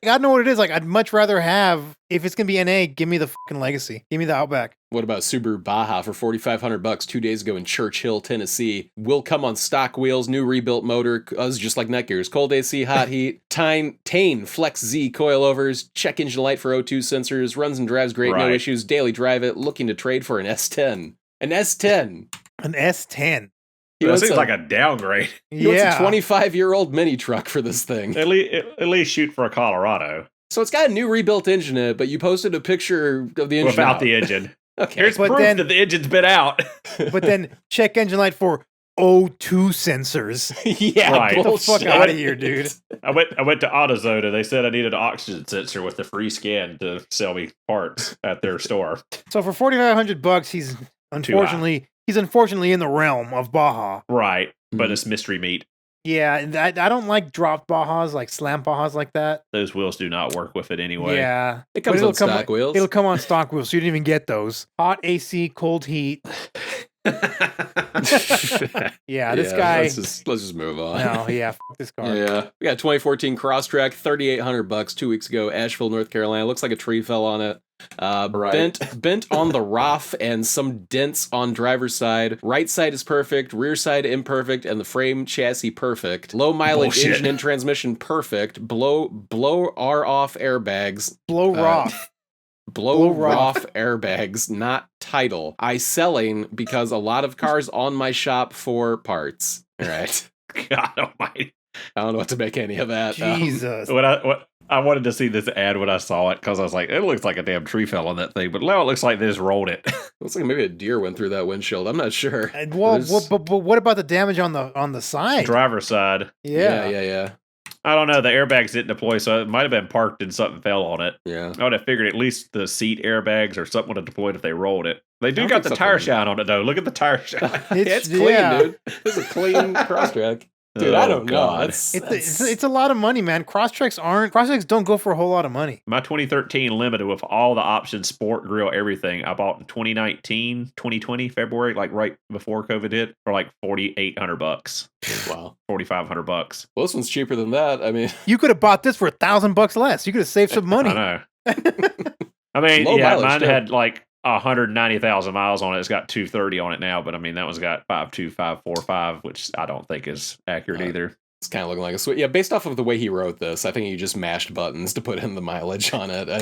I know what it is. Like, I'd much rather have, if it's gonna be NA, give me the fucking Legacy. Give me the Outback. What about Subaru Baja for $4,500 2 days ago in Churchill, Tennessee? Will come on stock wheels, new rebuilt motor, just like Netgear's. Cold AC, hot heat, Tane Flex Z coilovers, check engine light for O2 sensors, runs and drives great, no issues, daily drive it, looking to trade for an S10. An S10. An S10. That seems like a downgrade. He wants a 25-year-old mini truck for this thing. At least shoot for a Colorado. So it's got a new rebuilt engine in it, but you posted a picture of the engine without the engine. Okay. Here's proof that the engine's been out. But then check engine light for O2 sensors. Yeah, right. Get the fuck out of here, dude. I went to AutoZone and they said I needed an oxygen sensor with a free scan to sell me parts at their store. So for $4,500, he's unfortunately in the realm of Baja. Right, but it's mystery meat. Yeah, I don't like dropped Bajas, like slam Bajas like that. Those wheels do not work with it anyway. Yeah. It comes on stock wheels. It'll come on stock wheels, so you didn't even get those. Hot AC, cold heat. Yeah, this guy. Let's just move on. No, yeah, fuck this car. Yeah, we got 2014 Crosstrek, $3,800 2 weeks ago, Asheville, North Carolina. Looks like a tree fell on it. Bent on the ROF and some dents on driver's side. Right side is perfect, rear side imperfect, and the frame chassis perfect. Low mileage engine and transmission perfect. Blow R off airbags. Blow ROF. Blow ROF airbags, not title. I selling because a lot of cars on my shop for parts. All right. God almighty. I don't know what to make any of that. Jesus. I wanted to see this ad when I saw it because I was like, it looks like a damn tree fell on that thing. But now it looks like they just rolled it. Looks like maybe a deer went through that windshield. I'm not sure. Well, but what about the damage on the side? Driver's side. Yeah. I don't know. The airbags didn't deploy, so it might have been parked and something fell on it. Yeah. I would have figured at least the seat airbags or something would have deployed if they rolled it. They do I got think the tire something- shine on it, though. Look at the tire shine. It's clean, dude. This is a clean Crosstrek. Dude, I don't know. God. It's a lot of money, man. Crosstreks don't go for a whole lot of money. My 2013 Limited with all the options, sport, grill, everything, I bought in 2019, 2020, February, like right before COVID hit, for like $4,800. Wow. $4,500. Well, this one's cheaper than that. I mean, You could have bought this for $1,000 less. You could have saved some money. I know. I mean, Low yeah, mileage, mine too. had like 190,000 miles on it. It's got 230 on it now, but I mean, that one's got 52545, which I don't think is accurate either. it's kind of looking like a sweet. Yeah, based off of the way he wrote this, I think he just mashed buttons to put in the mileage on it. I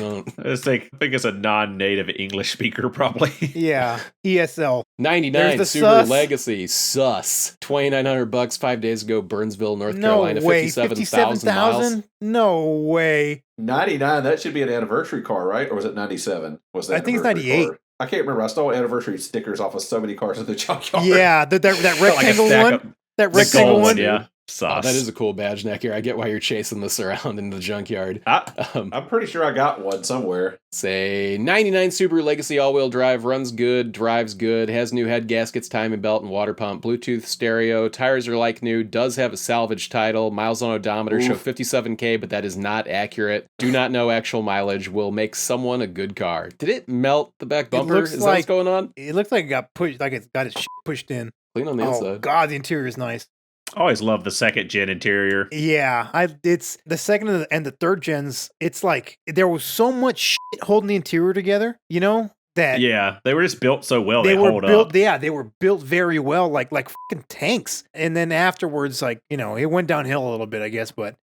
I think it's a non-native English speaker, probably. Yeah, ESL. 99 There's the Subaru sus. Legacy sus $2,900 5 days ago, Burnsville, North No Carolina, way. 57,000 miles. 57,000? No way. 99, that should be an anniversary car, right? Or was it 97? Was that I think it's anniversary 98. car? I can't remember. I stole anniversary stickers off of so many cars in the junkyard. Yeah, that Like a rectangle stack one. of- That the rectangle gold one. yeah. Oh, Sauce. that is a cool badge, Netgear. I get why you're chasing this around in the junkyard. I'm pretty sure I got one somewhere. Say 99 Subaru Legacy all-wheel drive, runs good, drives good, has new head gaskets, timing belt, and water pump, Bluetooth stereo, tires are like new, does have a salvage title, miles on odometer show 57K, but that is not accurate. Do not know actual mileage, will make someone a good car. Did it melt the back bumper? looks Is that what's like- going on? It looks like it got pushed, like it's got its shit pushed in. Clean on the Oh inside. God, the interior is nice. I always love the second gen interior. Yeah, it's the second and the third gens. It's like there was so much shit holding the interior together, you know, that Yeah, they were just built so well. They, were hold built. up. Yeah, they were built very well, like fucking tanks. And then afterwards, like it went downhill a little bit, I guess, but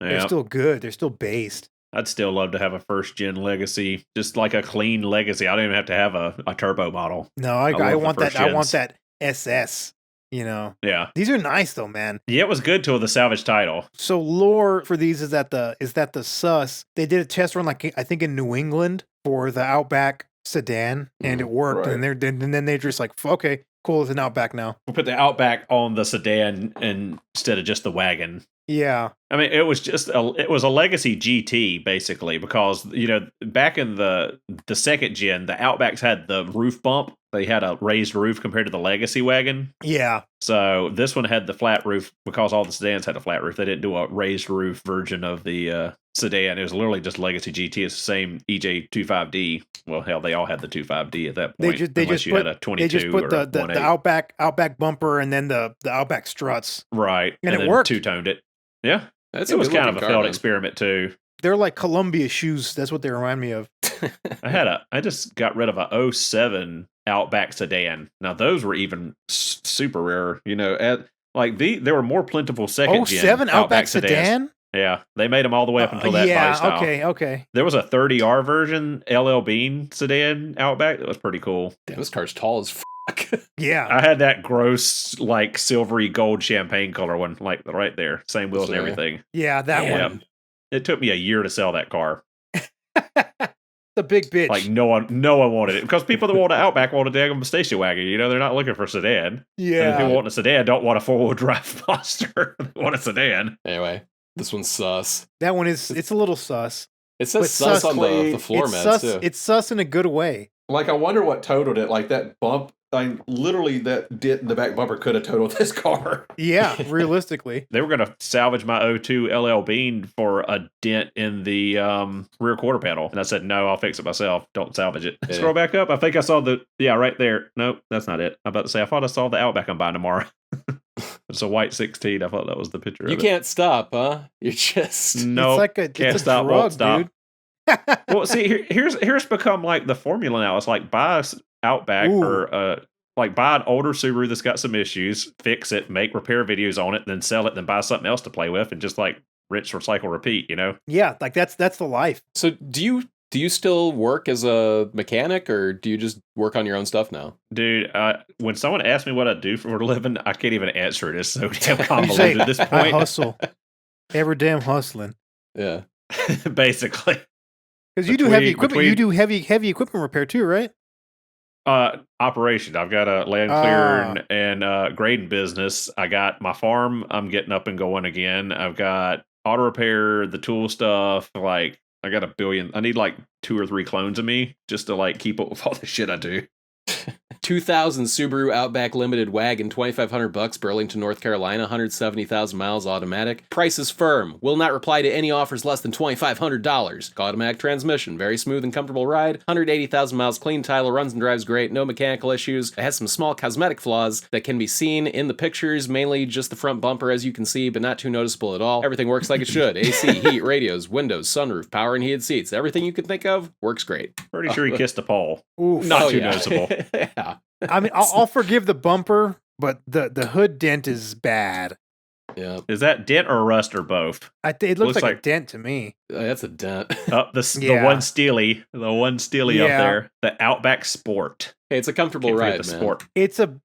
they're Yeah. still good. They're still based. I'd still love to have a first gen Legacy, just like a clean Legacy. I don't even have to have a turbo model. No, I I love the want that. first I want gens. that SS. You know, Yeah, these are nice though, man. yeah, it was good till the salvage title. So lore for these is that the sus. They did a test run, like I think in New England for the Outback sedan, and it worked. right. And then they're just like, okay, cool, it's an Outback now. We put the Outback on the sedan instead of just the wagon. Yeah, I mean, it was a Legacy GT basically, because back in the second gen, the Outbacks had the roof bump. They had a raised roof compared to the Legacy wagon. yeah. So this one had the flat roof because all the sedans had a flat roof. They didn't do a raised roof version of the sedan. It was literally just Legacy GT. It's the same EJ25D. Well, hell, they all had the 25D at that point. They unless just you put had a 22 they just put or the a 1.8. Outback bumper and then the Outback struts. Right, and it then worked. two-toned it. Yeah, That's it was kind of good-looking a car, failed man. experiment too. They're like Columbia shoes. That's what they remind me of. I just got rid of a 07 Outback sedan. Now those were even super rare. They were more plentiful second gen 07 Outback sedans. sedan. Yeah, they made them all the way up until that body style. Okay. There was a 30R version LL Bean sedan Outback that was pretty cool. Damn, this car's tall as fuck. Yeah. I had that gross, like silvery gold champagne color one, like right there, same wheels and Yeah. everything. Yeah, that Yeah. one. It took me a year to sell that car. The big bitch. Like no one wanted it because people that want an Outback want a daggum station wagon. They're not looking for a sedan. And the yeah. people wanting a sedan don't want a 4-wheel drive monster. They want a sedan. Anyway, this one's sus. That one is. It's a little sus. It says But sus on sus- the floor It's mats, sus. too. It's sus in a good way. Like, I wonder what totaled it. Like, that bump, literally that dent in the back bumper could have totaled this car. Yeah, realistically. They were going to salvage my 02 LL Bean for a dent in the rear quarter panel. And I said, no, I'll fix it myself. Don't salvage it. Yeah. Scroll back up. I think I saw right there. Nope, that's not it. I'm about to say, I thought I saw the Outback I'm buying tomorrow. It's a white 16. I thought that was the picture You of it. can't stop, huh? You're just... No, It's like can't it's a stop, drug, won't stop. dude. Well, see, here's become like the formula now. It's like buy a Outback Ooh. or like buy an older Subaru that's got some issues, fix it, make repair videos on it, then sell it, then buy something else to play with, and just like rinse, recycle, repeat. Yeah, like that's the life. So do you still work as a mechanic, or do you just work on your own stuff now? Dude, when someone asks me what I do for a living, I can't even answer it. It's so damn You say, convoluted at this I point. hustle. Every damn hustling. Yeah. Basically. Because you do heavy Between- equipment. You do heavy equipment repair too, right? Operation. I've got a land clear and grading business. I got my farm. I'm getting up and going again. I've got auto repair, the tool stuff. Like I got a billion. I need like 2 or 3 clones of me just to like keep up with all the shit I do. 2000 Subaru Outback Limited Wagon, $2,500, Burlington, North Carolina, 170,000 miles, automatic. Price is firm. Will not reply to any offers less than $2,500. Automatic transmission, very smooth and comfortable ride. 180,000 miles, clean title, runs and drives great, no mechanical issues. It has some small cosmetic flaws that can be seen in the pictures, mainly just the front bumper, as you can see, but not too noticeable at all. Everything works like it should. AC, heat, radios, windows, sunroof, power and heated seats. Everything you can think of works great. Pretty sure he kissed the pole. Oof. Not too noticeable. Yeah. I mean, I'll forgive the bumper, but the hood dent is bad. Yeah. Is that dent or rust or both? It looks like a dent to me. That's a dent. The one steely up Yeah. there. The Outback Sport. Hey, it's a comfortable Can't forget ride, the man. Sport. It's a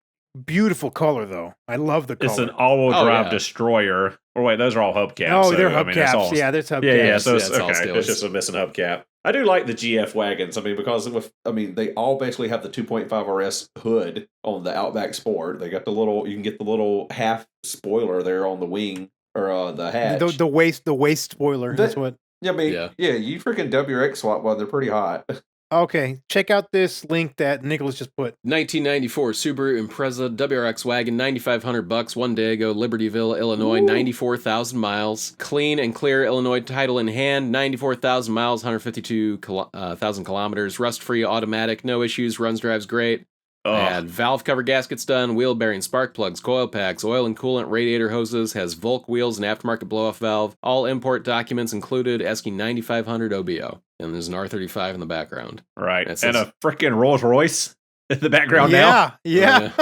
beautiful color, though. I love the color. It's an all-wheel Oh, drive yeah. destroyer. Or wait, those are all hubcaps. Oh, so, they're I mean, it's hubcaps. all- Yeah, there's hubcaps. Yeah, so it's Yeah, it's all okay. steels. It's just a missing hubcap. I do like the GF wagons. I mean, because they all basically have the 2.5 RS hood on the Outback Sport. They got you can get the little half spoiler there on the wing or the hatch. The waist spoiler. That's what. Yeah, I mean, yeah, you freaking WRX swap one. They're pretty hot. Okay, check out this link that Nicholas just put. 1994 Subaru Impreza WRX wagon, $9,500, one day ago, Libertyville, Illinois, 94,000 miles. Clean and clear Illinois title in hand, 94,000 miles, 152,000 kilometers. Rust-free, automatic, no issues, runs, drives great. Had valve cover gaskets done, wheel bearing, spark plugs, coil packs, oil and coolant radiator hoses, has Volk wheels and aftermarket blow-off valve. All import documents included, ESCI 9500 OBO. And there's an R35 in the background. Right. That's and a freaking Rolls Royce in the background Yeah, now. yeah.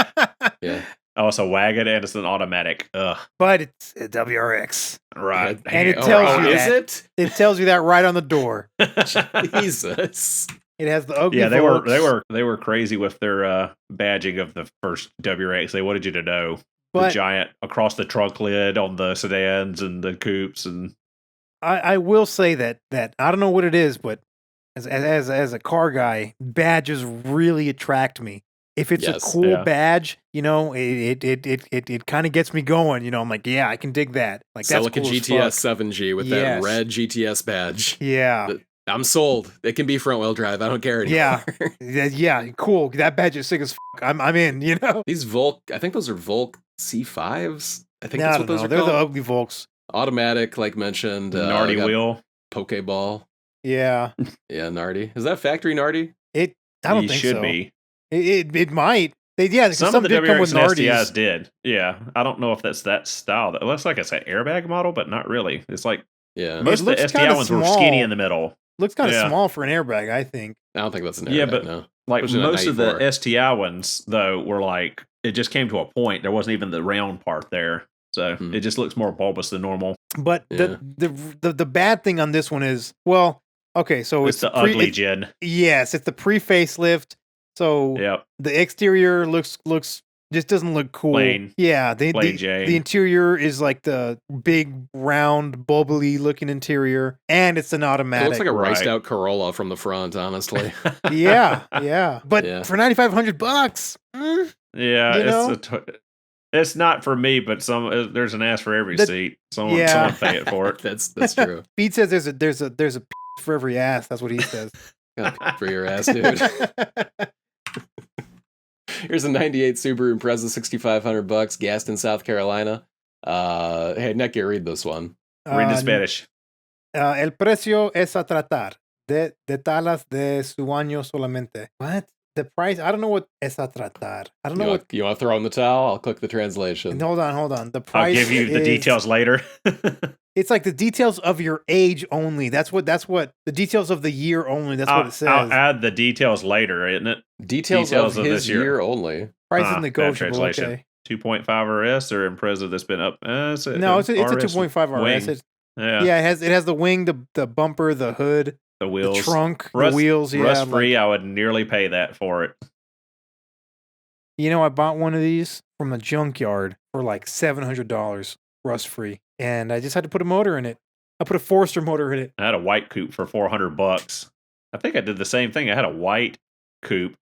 Yeah. Oh, it's a wagon and it's an automatic. Ugh. But it's a WRX. Right. And it tells you is that. it? It tells you that right on the door. Jesus. It has the ugly. Yeah, Volks. they were crazy with their badging of the first WRX. They wanted you to know the But giant across the trunk lid on the sedans and the coupes and I will say that I don't know what it is, but as a car guy, badges really attract me. If it's Yes, a cool yeah. badge, it kind of gets me going. I'm like, yeah, I can dig that. Like So that's like a cool as GTS fuck. 7G with Yes. that red GTS badge. Yeah, I'm sold. It can be front wheel drive. I don't care anymore. yeah, cool. That badge is sick as fuck. I'm in. These Volk, I think those are Volk C5s. I think I that's don't what those know. are They're called. the ugly Volks. Automatic, like mentioned. Nardi got wheel. Pokeball. Yeah, Yeah, Nardi. Is that factory Nardi? I don't You think should so. be. It might. Because Some of the did come with WRX and Nardis. STIs did. Yeah. I don't know if that's that style. It looks like it's an airbag model, but not really. It's like Yeah. most of the looks STI kinda ones were small. skinny in the middle. Looks kind of Yeah. small for an airbag, I think. I don't think that's an airbag, Yeah, but- no. Like Especially not most of the 94. STI ones, though, were like it just came to a point. There wasn't even the round part there, so Hmm. it just looks more bulbous than normal. But Yeah. the bad thing on this one is, well, okay, so It's the ugly gen. Yes, it's the pre-facelift. So Yep, the exterior looks just doesn't look cool. Plain. Yeah, plain Jane. the interior is like the big round bubbly looking interior, and it's an It automatic. looks like a Right. riced out Corolla from the front, honestly. yeah. But Yeah. for $9,500, yeah, you it's not for me, but there's an ass for every The- seat. Someone Yeah. pay it for it. That's true. Pete says there's a for every ass. That's what he says. God, for your ass, dude. Here's a 98 Subaru Impreza, $6,500, Gaston, South Carolina. Hey, Netgear, read this one. Read the Spanish. El precio es a tratar de talas de su año solamente. What? The price? I don't know what es a tratar. I don't know what. You want to throw in the towel? I'll click the translation. Hold on. The I'll price. give you the is- details later. It's like the details of your age only. That's what the details of the year only. That's what it says. I'll add the details later, isn't it? Details Details of of his this year. year only. Price Ah, is bad negotiable. translation. Okay. 2.5 RS or Impreza that's been up. No, it's a 2.5 RS. wing. Yeah, Yeah, it has the wing, the bumper, the hood, the wheels. the trunk, Rust, the wheels. Yeah, rust free. like- I would nearly pay that for it. I bought one of these from the junkyard for like $700, rust free, and I just had to put a motor in it. I put a Forester motor in it. I had a white coupe for $400. I think I did the same thing. I had a white coupe,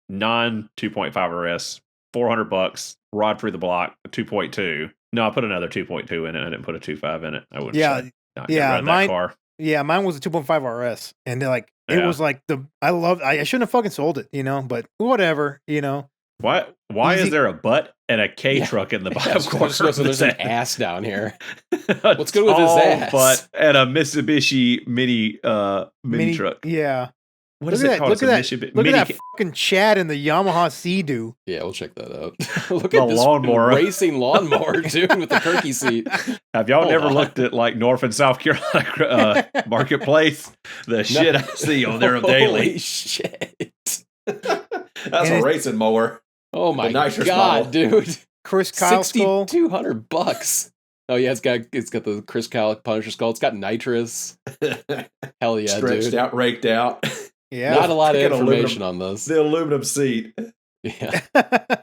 non 2.5 RS, $400, rod through the block, 2.2. No, I put another 2.2 in it. I didn't put a 2.5 in it. I wouldn't not get rid of that car. Yeah, mine was a 2.5 RS, and they're like, it was like I shouldn't have fucking sold it, but whatever, Why is there a butt and a K truck in the bottom? Of course, there's an ass down here. What's good with his ass? Butt and a Mitsubishi mini truck. Yeah. What is it called? Look at that fucking Chad in the Yamaha Sea-Doo. Yeah, we'll check that out. Look the at this lawnmower. racing lawnmower, dude, with the turkey seat. Have y'all never looked at like North and South Carolina marketplace? The shit I see on there daily. Holy shit. That's a racing mower. Oh my god, model. dude! Chris Kyle skull. $6,200. Oh yeah, it's got the Chris Kyle Punisher skull. It's got nitrous. Hell yeah, Stretched dude! out, raked out. Yeah, not a lot of Freaking information on this. The aluminum seat. Yeah,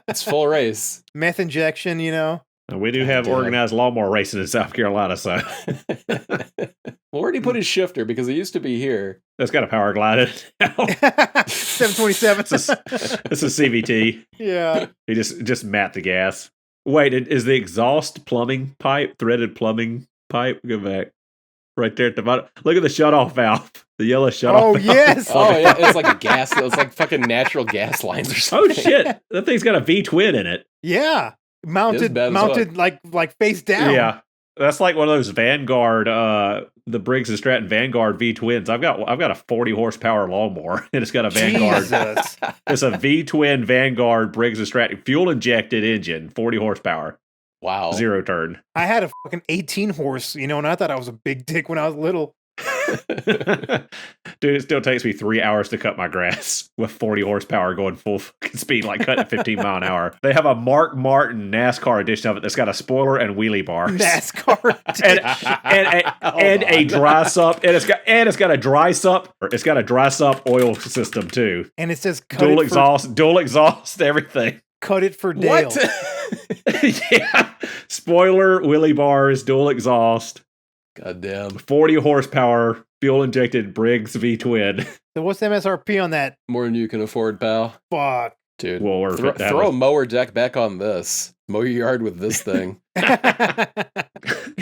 it's full race. Meth injection. We do have organized lawnmower racing in South Carolina, so. Well, where'd he put his shifter? Because it used to be here. It's got a power glide in it now. 727. It's a CVT. Yeah. He just mapped the gas. Wait, is the exhaust plumbing pipe, threaded plumbing pipe? Go back. Right there at the bottom. Look at the shutoff valve. The yellow shutoff valve. Yes. Oh, yeah. It's like a gas. It's like fucking natural gas lines or something. Oh, shit. That thing's got a V-twin in it. Yeah. Mounted like face down. Yeah. That's like one of those Vanguard, the Briggs & Stratton Vanguard V-twins. I've got a 40 horsepower lawnmower, and it's got a Vanguard. Jesus. It's a V-twin Vanguard Briggs & Stratton fuel injected engine, 40 horsepower. Wow. 0 turn. I had a fucking 18 horse, and I thought I was a big dick when I was little. Dude, it still takes me 3 hours to cut my grass with 40 horsepower going full fucking speed, like cutting at 15 mile an hour. They have a Mark Martin NASCAR edition of it that's got a spoiler and wheelie bars. NASCAR and a dry sup, and it's got a dry sup. It's got a dry sup oil system too. And it says dual exhaust, everything. Cut it for Dale. What? Yeah, spoiler, wheelie bars, dual exhaust. Goddamn. 40 horsepower, fuel injected Briggs V-twin. So what's the MSRP on that? More than you can afford, pal. Fuck. Dude, Well, throw a mower deck back on this. Mow your yard with this thing.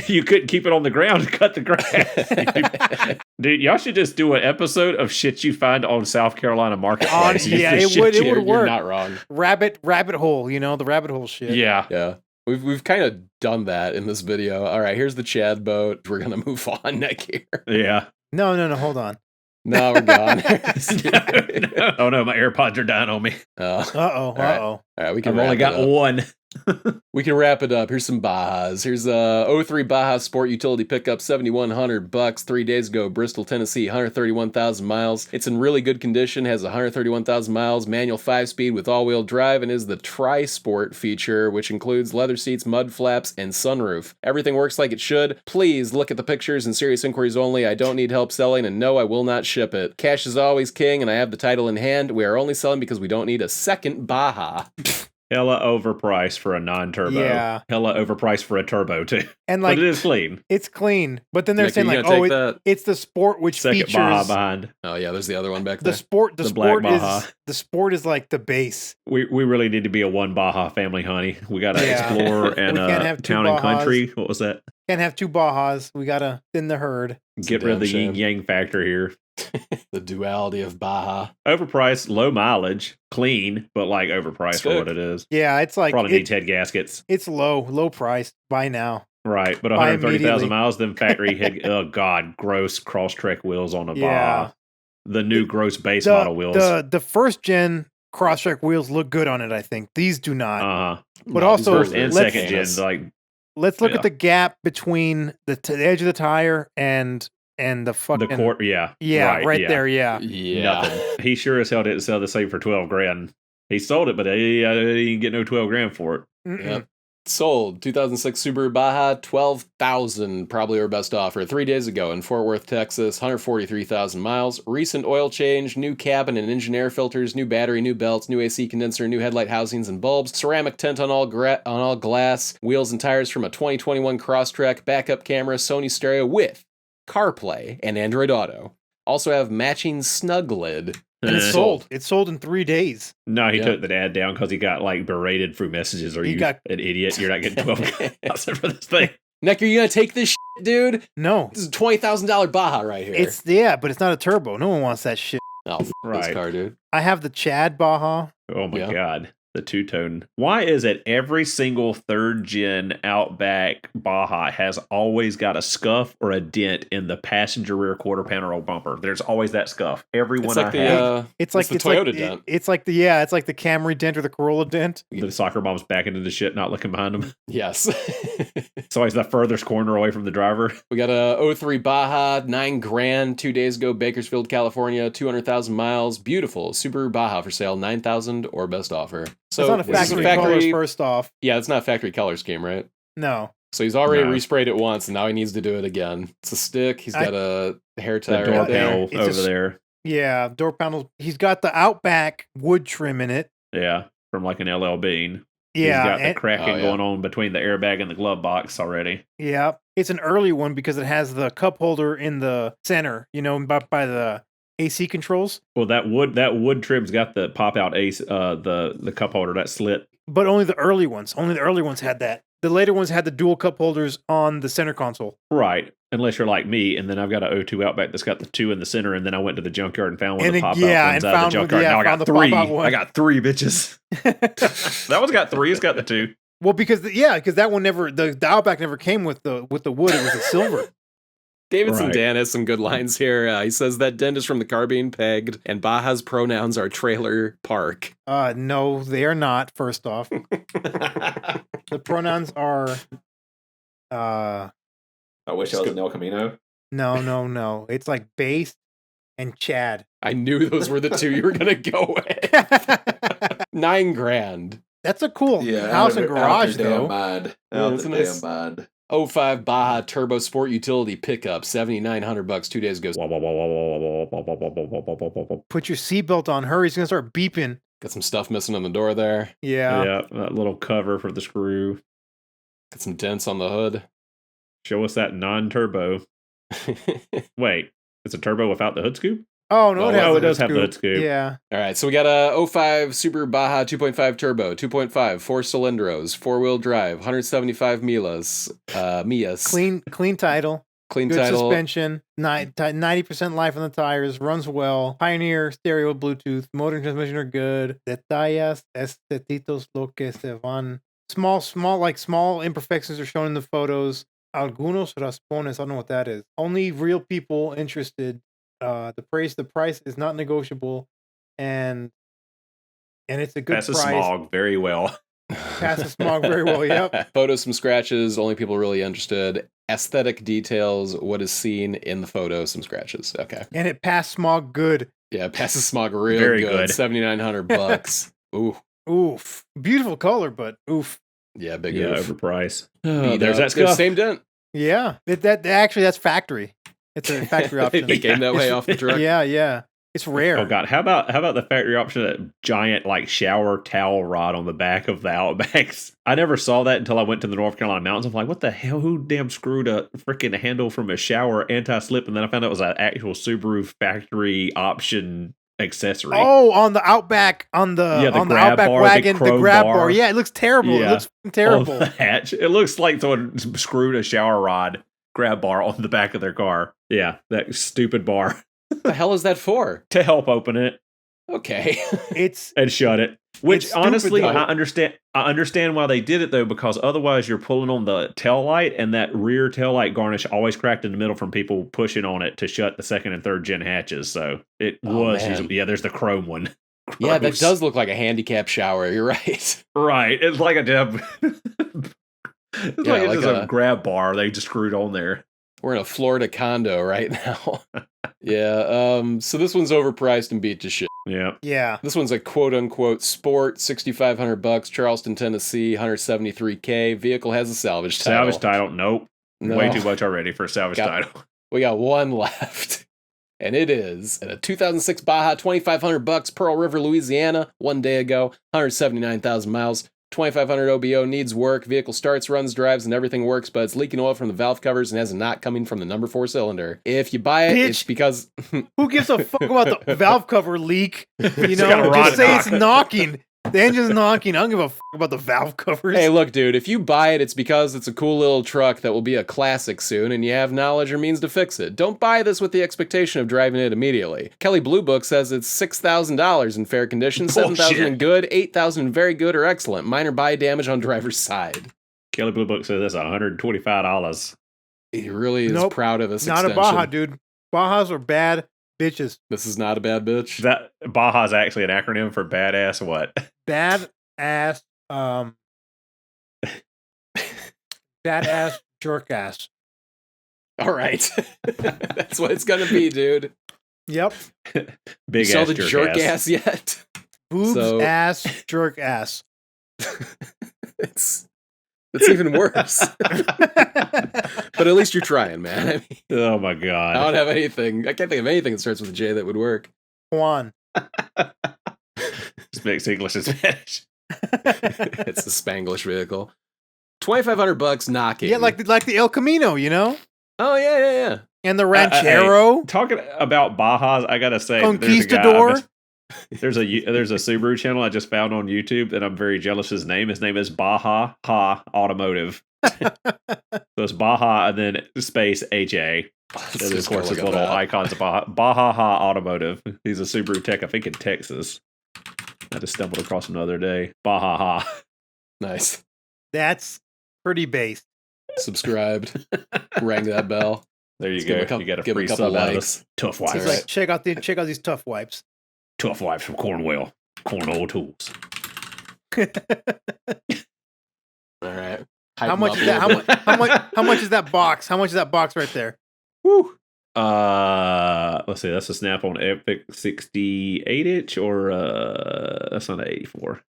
You couldn't keep it on the ground to cut the grass. Dude, y'all should just do an episode of shit you find on South Carolina Marketplace. Yeah, it would You're work. not wrong. Rabbit hole, the rabbit hole shit. Yeah. Yeah. We've kind of done that in this video. All right, here's the Chad boat. We're going to move on Netgear. Yeah. No, hold on. No, we're gone. No. Oh no, my AirPods are dying on me. Uh-oh. All right, we can I've only got one. We can wrap it up. Here's some Bajas. Here's a 03 Baja Sport Utility Pickup, $7,100. 3 days ago, Bristol, Tennessee, 131,000 miles. It's in really good condition, has 131,000 miles, manual 5-speed with all-wheel drive, and is the Tri-Sport feature, which includes leather seats, mud flaps, and sunroof. Everything works like it should. Please look at the pictures and serious inquiries only. I don't need help selling, and no, I will not ship it. Cash is always king, and I have the title in hand. We are only selling because we don't need a second Baja. Hella overpriced for a non-turbo. Yeah. Hella overpriced for a turbo too. And but it is clean. It's clean. But then they're Nick, saying are you like, gonna take it's the Sport which Second features Baja behind. Oh yeah, there's the other one back the there. Sport. The black Sport Baja. is the Sport is like the base. We really need to be a one Baja family, honey. We got to explore and We can't have two town and Bajas. country. What was that? Can't have two Bajas. We gotta thin the herd. Get rid of the damn yin yang factor here. The duality of Baja. Overpriced, low mileage, clean, but like overpriced for what it is. Yeah, it's like Probably needs head gaskets. It's low priced by now. Right, but Buy 130,000 immediately. miles, then factory head. Oh God, gross Crosstrek wheels on a Yeah. Baja. The new gross base model wheels. The first gen Crosstrek wheels look good on it. I think these do not. But No, also, First and let's- second gen, like Let's look Yeah. at the gap between the edge of the tire and the fucking the court. Yeah, right there. Yeah, Yeah. Nothing. He sure as hell didn't sell the same for 12 grand. He sold it, but he didn't get no 12 grand for it. Mm-mm. Yep. Sold 2006 Subaru Baja, 12,000, probably our best offer. 3 days ago in Fort Worth, Texas, 143,000 miles. Recent oil change, new cabin and engine air filters, new battery, new belts, new AC condenser, new headlight housings and bulbs, ceramic tint on all glass, wheels and tires from a 2021 Crosstrek, backup camera, Sony stereo with CarPlay, and Android Auto. Also have matching snug lid. And it's sold. It's sold in 3 days. No, he took the ad down because he got like berated through messages. Are you an idiot? You're not getting 12,000 for this thing. Neck, are you gonna take this shit, dude? No. This is $20,000 Baja right here. But it's not a turbo. No one wants that shit. Oh, this car, dude. I have the Chad Baja. Oh my God. The two-tone. Why is it every single third-gen Outback Baja has always got a scuff or a dent in the passenger rear quarter panel bumper? There's always that scuff. Every one I have. It's like the Toyota dent. It's like the Camry dent or the Corolla dent. The soccer mom's backing into the shit, not looking behind him. Yes. It's always the furthest corner away from the driver. We got a 03 Baja, $9,000, 2 days ago, Bakersfield, California, 200,000 miles. Beautiful. Subaru Baja for sale, $9,000 or best offer. So it's not a factory colors, first off. Yeah, it's not a factory color scheme, right? No. So he's already resprayed it once, and now he needs to do it again. It's a stick. He's got a hair tie door right panel there. over there. Yeah, door panel. He's got the Outback wood trim in it. Yeah, from like an LL Bean. Yeah. He's got the cracking going on between the airbag and the glove box already. Yeah. It's an early one because it has the cup holder in the center, by the AC controls. Well, that wood trim's got the pop out ace, the cup holder, that slit. But only the early ones. Only the early ones had that. The later ones had the dual cup holders on the center console. Right. Unless you're like me, and then I've got an 02 Outback that's got the 2 in the center, and then I went to the junkyard and found one of the pop out ones out of the junkyard. Now I got 3. I got 3 bitches. That one's got 3. It's got the 2. Well, because that one never, the Outback never came with the wood. It was a silver. Davidson Dan has some good lines here. He says that dent is from the car being pegged, and Baja's pronouns are trailer park. No, they are not, first off. The pronouns are... I wish I was an El Camino. No. It's like base and Chad. I knew those were the two you were going to go with. $9,000. That's a cool house and garage, though. Out the damn mind. 05 Baja Turbo Sport Utility Pickup, $7,900 2 days ago. Put your seatbelt on. Hurry, he's going to start beeping. Got some stuff missing on the door there. Yeah. Yeah, that little cover for the screw. Got some dents on the hood. Show us that non-turbo. Wait, it's a turbo without the hood scoop? Oh, no, it does have the hood scoop. Yeah. All right, so we got a 05 Subaru Baja 2.5 turbo, 2.5, 4 cylindros, 4-wheel drive, 175 Mias. Clean title. Clean good title. Suspension. 90% life on the tires. Runs well. Pioneer stereo Bluetooth. Motor and transmission are good. Detalles estetitos lo que se van. Small imperfections are shown in the photos. Algunos raspones. I don't know what that is. Only real people interested. The price is not negotiable, and it's a good price. Passes smog very well. Passes smog very well. Yep. Photos, some scratches. Only people really interested. Aesthetic details. What is seen in the photo? Some scratches. Okay. And it passed smog good. Yeah, it passes smog real very good. $7,900. Oof. Beautiful color, but oof. Yeah, big oof. Overpriced. There's that scuff. Same dent. Yeah. That's factory. It's a factory option. They came that way off the truck. Yeah. It's rare. Oh god, how about the factory option, that giant like shower towel rod on the back of the Outbacks? I never saw that until I went to the North Carolina mountains. I'm like, what the hell? Who damn screwed a freaking handle from a shower anti-slip? And then I found out it was an actual Subaru factory option accessory. Oh, on the Outback, on the Outback bar, wagon, the grab bar. Yeah, it looks terrible. Yeah. It looks terrible. On the hatch. It looks like someone screwed a shower rod grab bar on the back of their car. Yeah, that stupid bar. What the hell is that for? To help open it. Okay. And shut it. Which it's stupid, honestly, though. I understand why they did it though, because otherwise you're pulling on the tail light, and that rear tail light garnish always cracked in the middle from people pushing on it to shut the second and third gen hatches. So it there's the chrome one. Gross. Yeah, that does look like a handicap shower. You're right. Right. It's like a it's just a grab bar they just screwed on there. We're in a Florida condo right now. Yeah. So this one's overpriced and beat to shit. Yeah. This one's a quote unquote sport, $6,500, Charleston, Tennessee, 173K. Vehicle has a salvage title. Salvage title? Nope. No. Way too much already for a salvage title. We got one left. And it is a 2006 Baja, $2,500, Pearl River, Louisiana, 1 day ago, 179,000 miles. 2500 OBO needs work. Vehicle starts, runs, drives, and everything works, but it's leaking oil from the valve covers and has a knot coming from the number 4 cylinder. If you buy it, it's because... Who gives a fuck about the valve cover leak? You got a know, rod just say knock. it's knocking. The engine's knocking. I don't give a fuck about the valve covers. Hey, look, dude, if you buy it, it's because it's a cool little truck that will be a classic soon, and you have knowledge or means to fix it. Don't buy this with the expectation of driving it immediately. Kelly Blue Book says it's $6,000 in fair condition, $7,000 in good, $8,000 in very good or excellent. Minor body damage on driver's side. Kelly Blue Book says that's $125. He really is Nope, proud of this not extension. a Baja, dude. Bajas are bad bitches. This is not a bad bitch. That Baja is actually an acronym for badass what? Bad ass, badass jerk ass. All right. That's what it's going to be, dude. Yep. Big you saw ass the jerk ass yet? Boobs, So- ass, jerk ass. It's even worse. But at least you're trying, man. I mean, Oh my I god. don't have anything. I can't think of anything that starts with a J that would work. Juan. Just mix English and Spanish. It's a Spanglish vehicle. $2,500 knocking. Yeah, like the El Camino, you know? Oh yeah. And the Ranchero. Talking about Bajas, I gotta say, Conquistador. There's a Subaru channel I just found on YouTube that I'm very jealous of his name. His name is Baja Ha Automotive. So it's Baja and then space HA. And of course, his little icons of Baja Ha Automotive. He's a Subaru tech, I think in Texas. I just stumbled across him the other day. Baja Ha. Nice. That's pretty based. Subscribed. Rang that bell. There you Let's go. give him a couple- You got a give him a free couple sub out of likes. us. Tough That's wipes. He's all right. like, check out these tough wipes. Tough wipes from Cornwell. Cornwall Tools. All right. How much is that? How much is that box? How much is that box right there? Woo. Let's see. That's a Snap-on Epic 68 inch, or that's not an 84.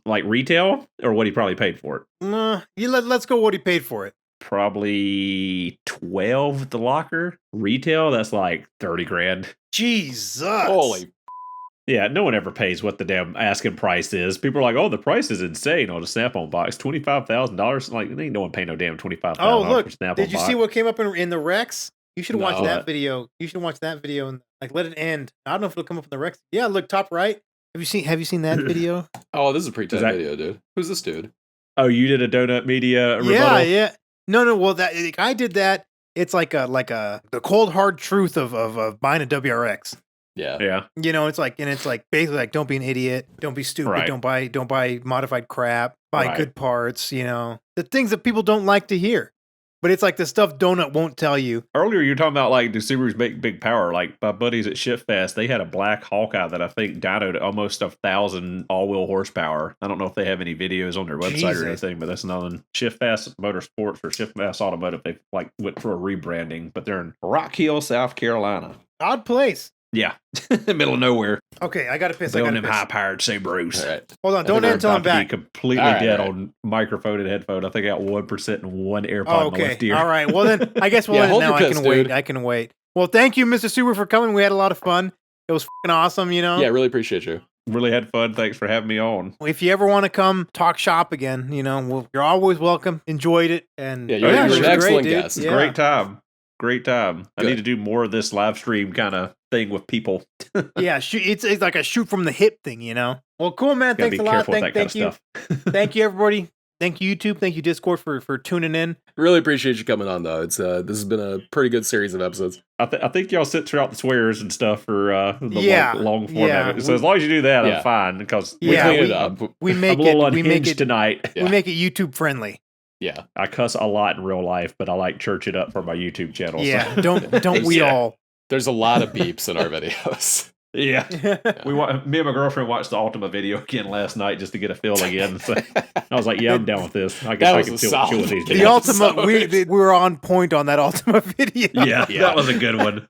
Like retail, or what he probably paid for it. Let's go what he paid for it. Probably 12 at the locker. Retail, that's like 30 grand. Jesus. Holy. Yeah, no one ever pays what the damn asking price is. People are like, "Oh, the price is insane on a Snap-on box, $25,000." Like, ain't no one paying no damn $25,000. Oh, look. for a Snap-on Did you box. see what came up in the Rex? You should watch No. that video. You should watch that video and like let it end. I don't know if it'll come up in the Rex. Yeah, look top right. Have you seen that video? Oh, this is a pretty tight Is that- video, dude. Who's this dude? Oh, you did a Donut Media rebuttal? Yeah. No. Well, that I did that. It's like the cold hard truth of buying a WRX. Yeah. Yeah. You know, it's like basically like don't be an idiot, don't be stupid, Right. don't buy modified crap, buy Right. good parts. You know, the things that people don't like to hear. But it's like the stuff Donut won't tell you. Earlier, you were talking about like the Subarus make big power. Like my buddies at Shitfest, they had a black Hawkeye that I think dynoed almost 1,000 all-wheel horsepower. I don't know if they have any videos on their website Jesus. or anything, but that's nothing. Shitfest Motorsports or Shitfest Automotive, they like went for a rebranding, but they're in Rock Hill, South Carolina. Odd place. Yeah, middle of nowhere. Okay, I gotta piss. They I own gotta them piss. high-powered Subarus. All right. Hold on, I think don't they're until I'm about to be back. completely All right, dead all right. on microphone and headphone. I think I got 1% and one AirPod Oh, in my okay. left ear. All right. Well then, I guess we'll Yeah, end it hold now. your I piss, can wait. dude. I can wait. Well, thank you, Mr. Subaru, for coming. We had a lot of fun. It was fucking awesome. You know. Yeah, really appreciate you. Really had fun. Thanks for having me on. If you ever want to come talk shop again, you know, you're always welcome. Enjoyed it, and Yeah, you're it an was excellent dude. guest. Yeah. Great time. Great time. I Good. need to do more of this live stream kind of thing with people. Yeah, it's like a shoot from the hip thing, you know. Well, cool, man. Gotta Thanks be a lot. careful with Thank that kind you. of stuff. Thank you, everybody. Thank you, YouTube. Thank you, Discord, for tuning in. Really appreciate you coming on, though. It's this has been a pretty good series of episodes. I think y'all sit throughout the swears and stuff for the Yeah, long form yeah. of it. So as long as you do that, Yeah. I'm fine because We Yeah, clean we- it up. We make I'm a little it. We make unhinged it. tonight. Yeah. We make it YouTube friendly. Yeah. I cuss a lot in real life, but I like church it up for my YouTube channel. so- Yeah. Don't we Yeah. all? There's a lot of beeps in our videos. Yeah. Me and my girlfriend watched the Ultima video again last night just to get a feel again. So I was like, yeah, I'm down with this. I guess That I was can a chill solid with these video. The dudes. Ultima. We were on point on that Ultima video. Yeah, Yeah. that was a good one.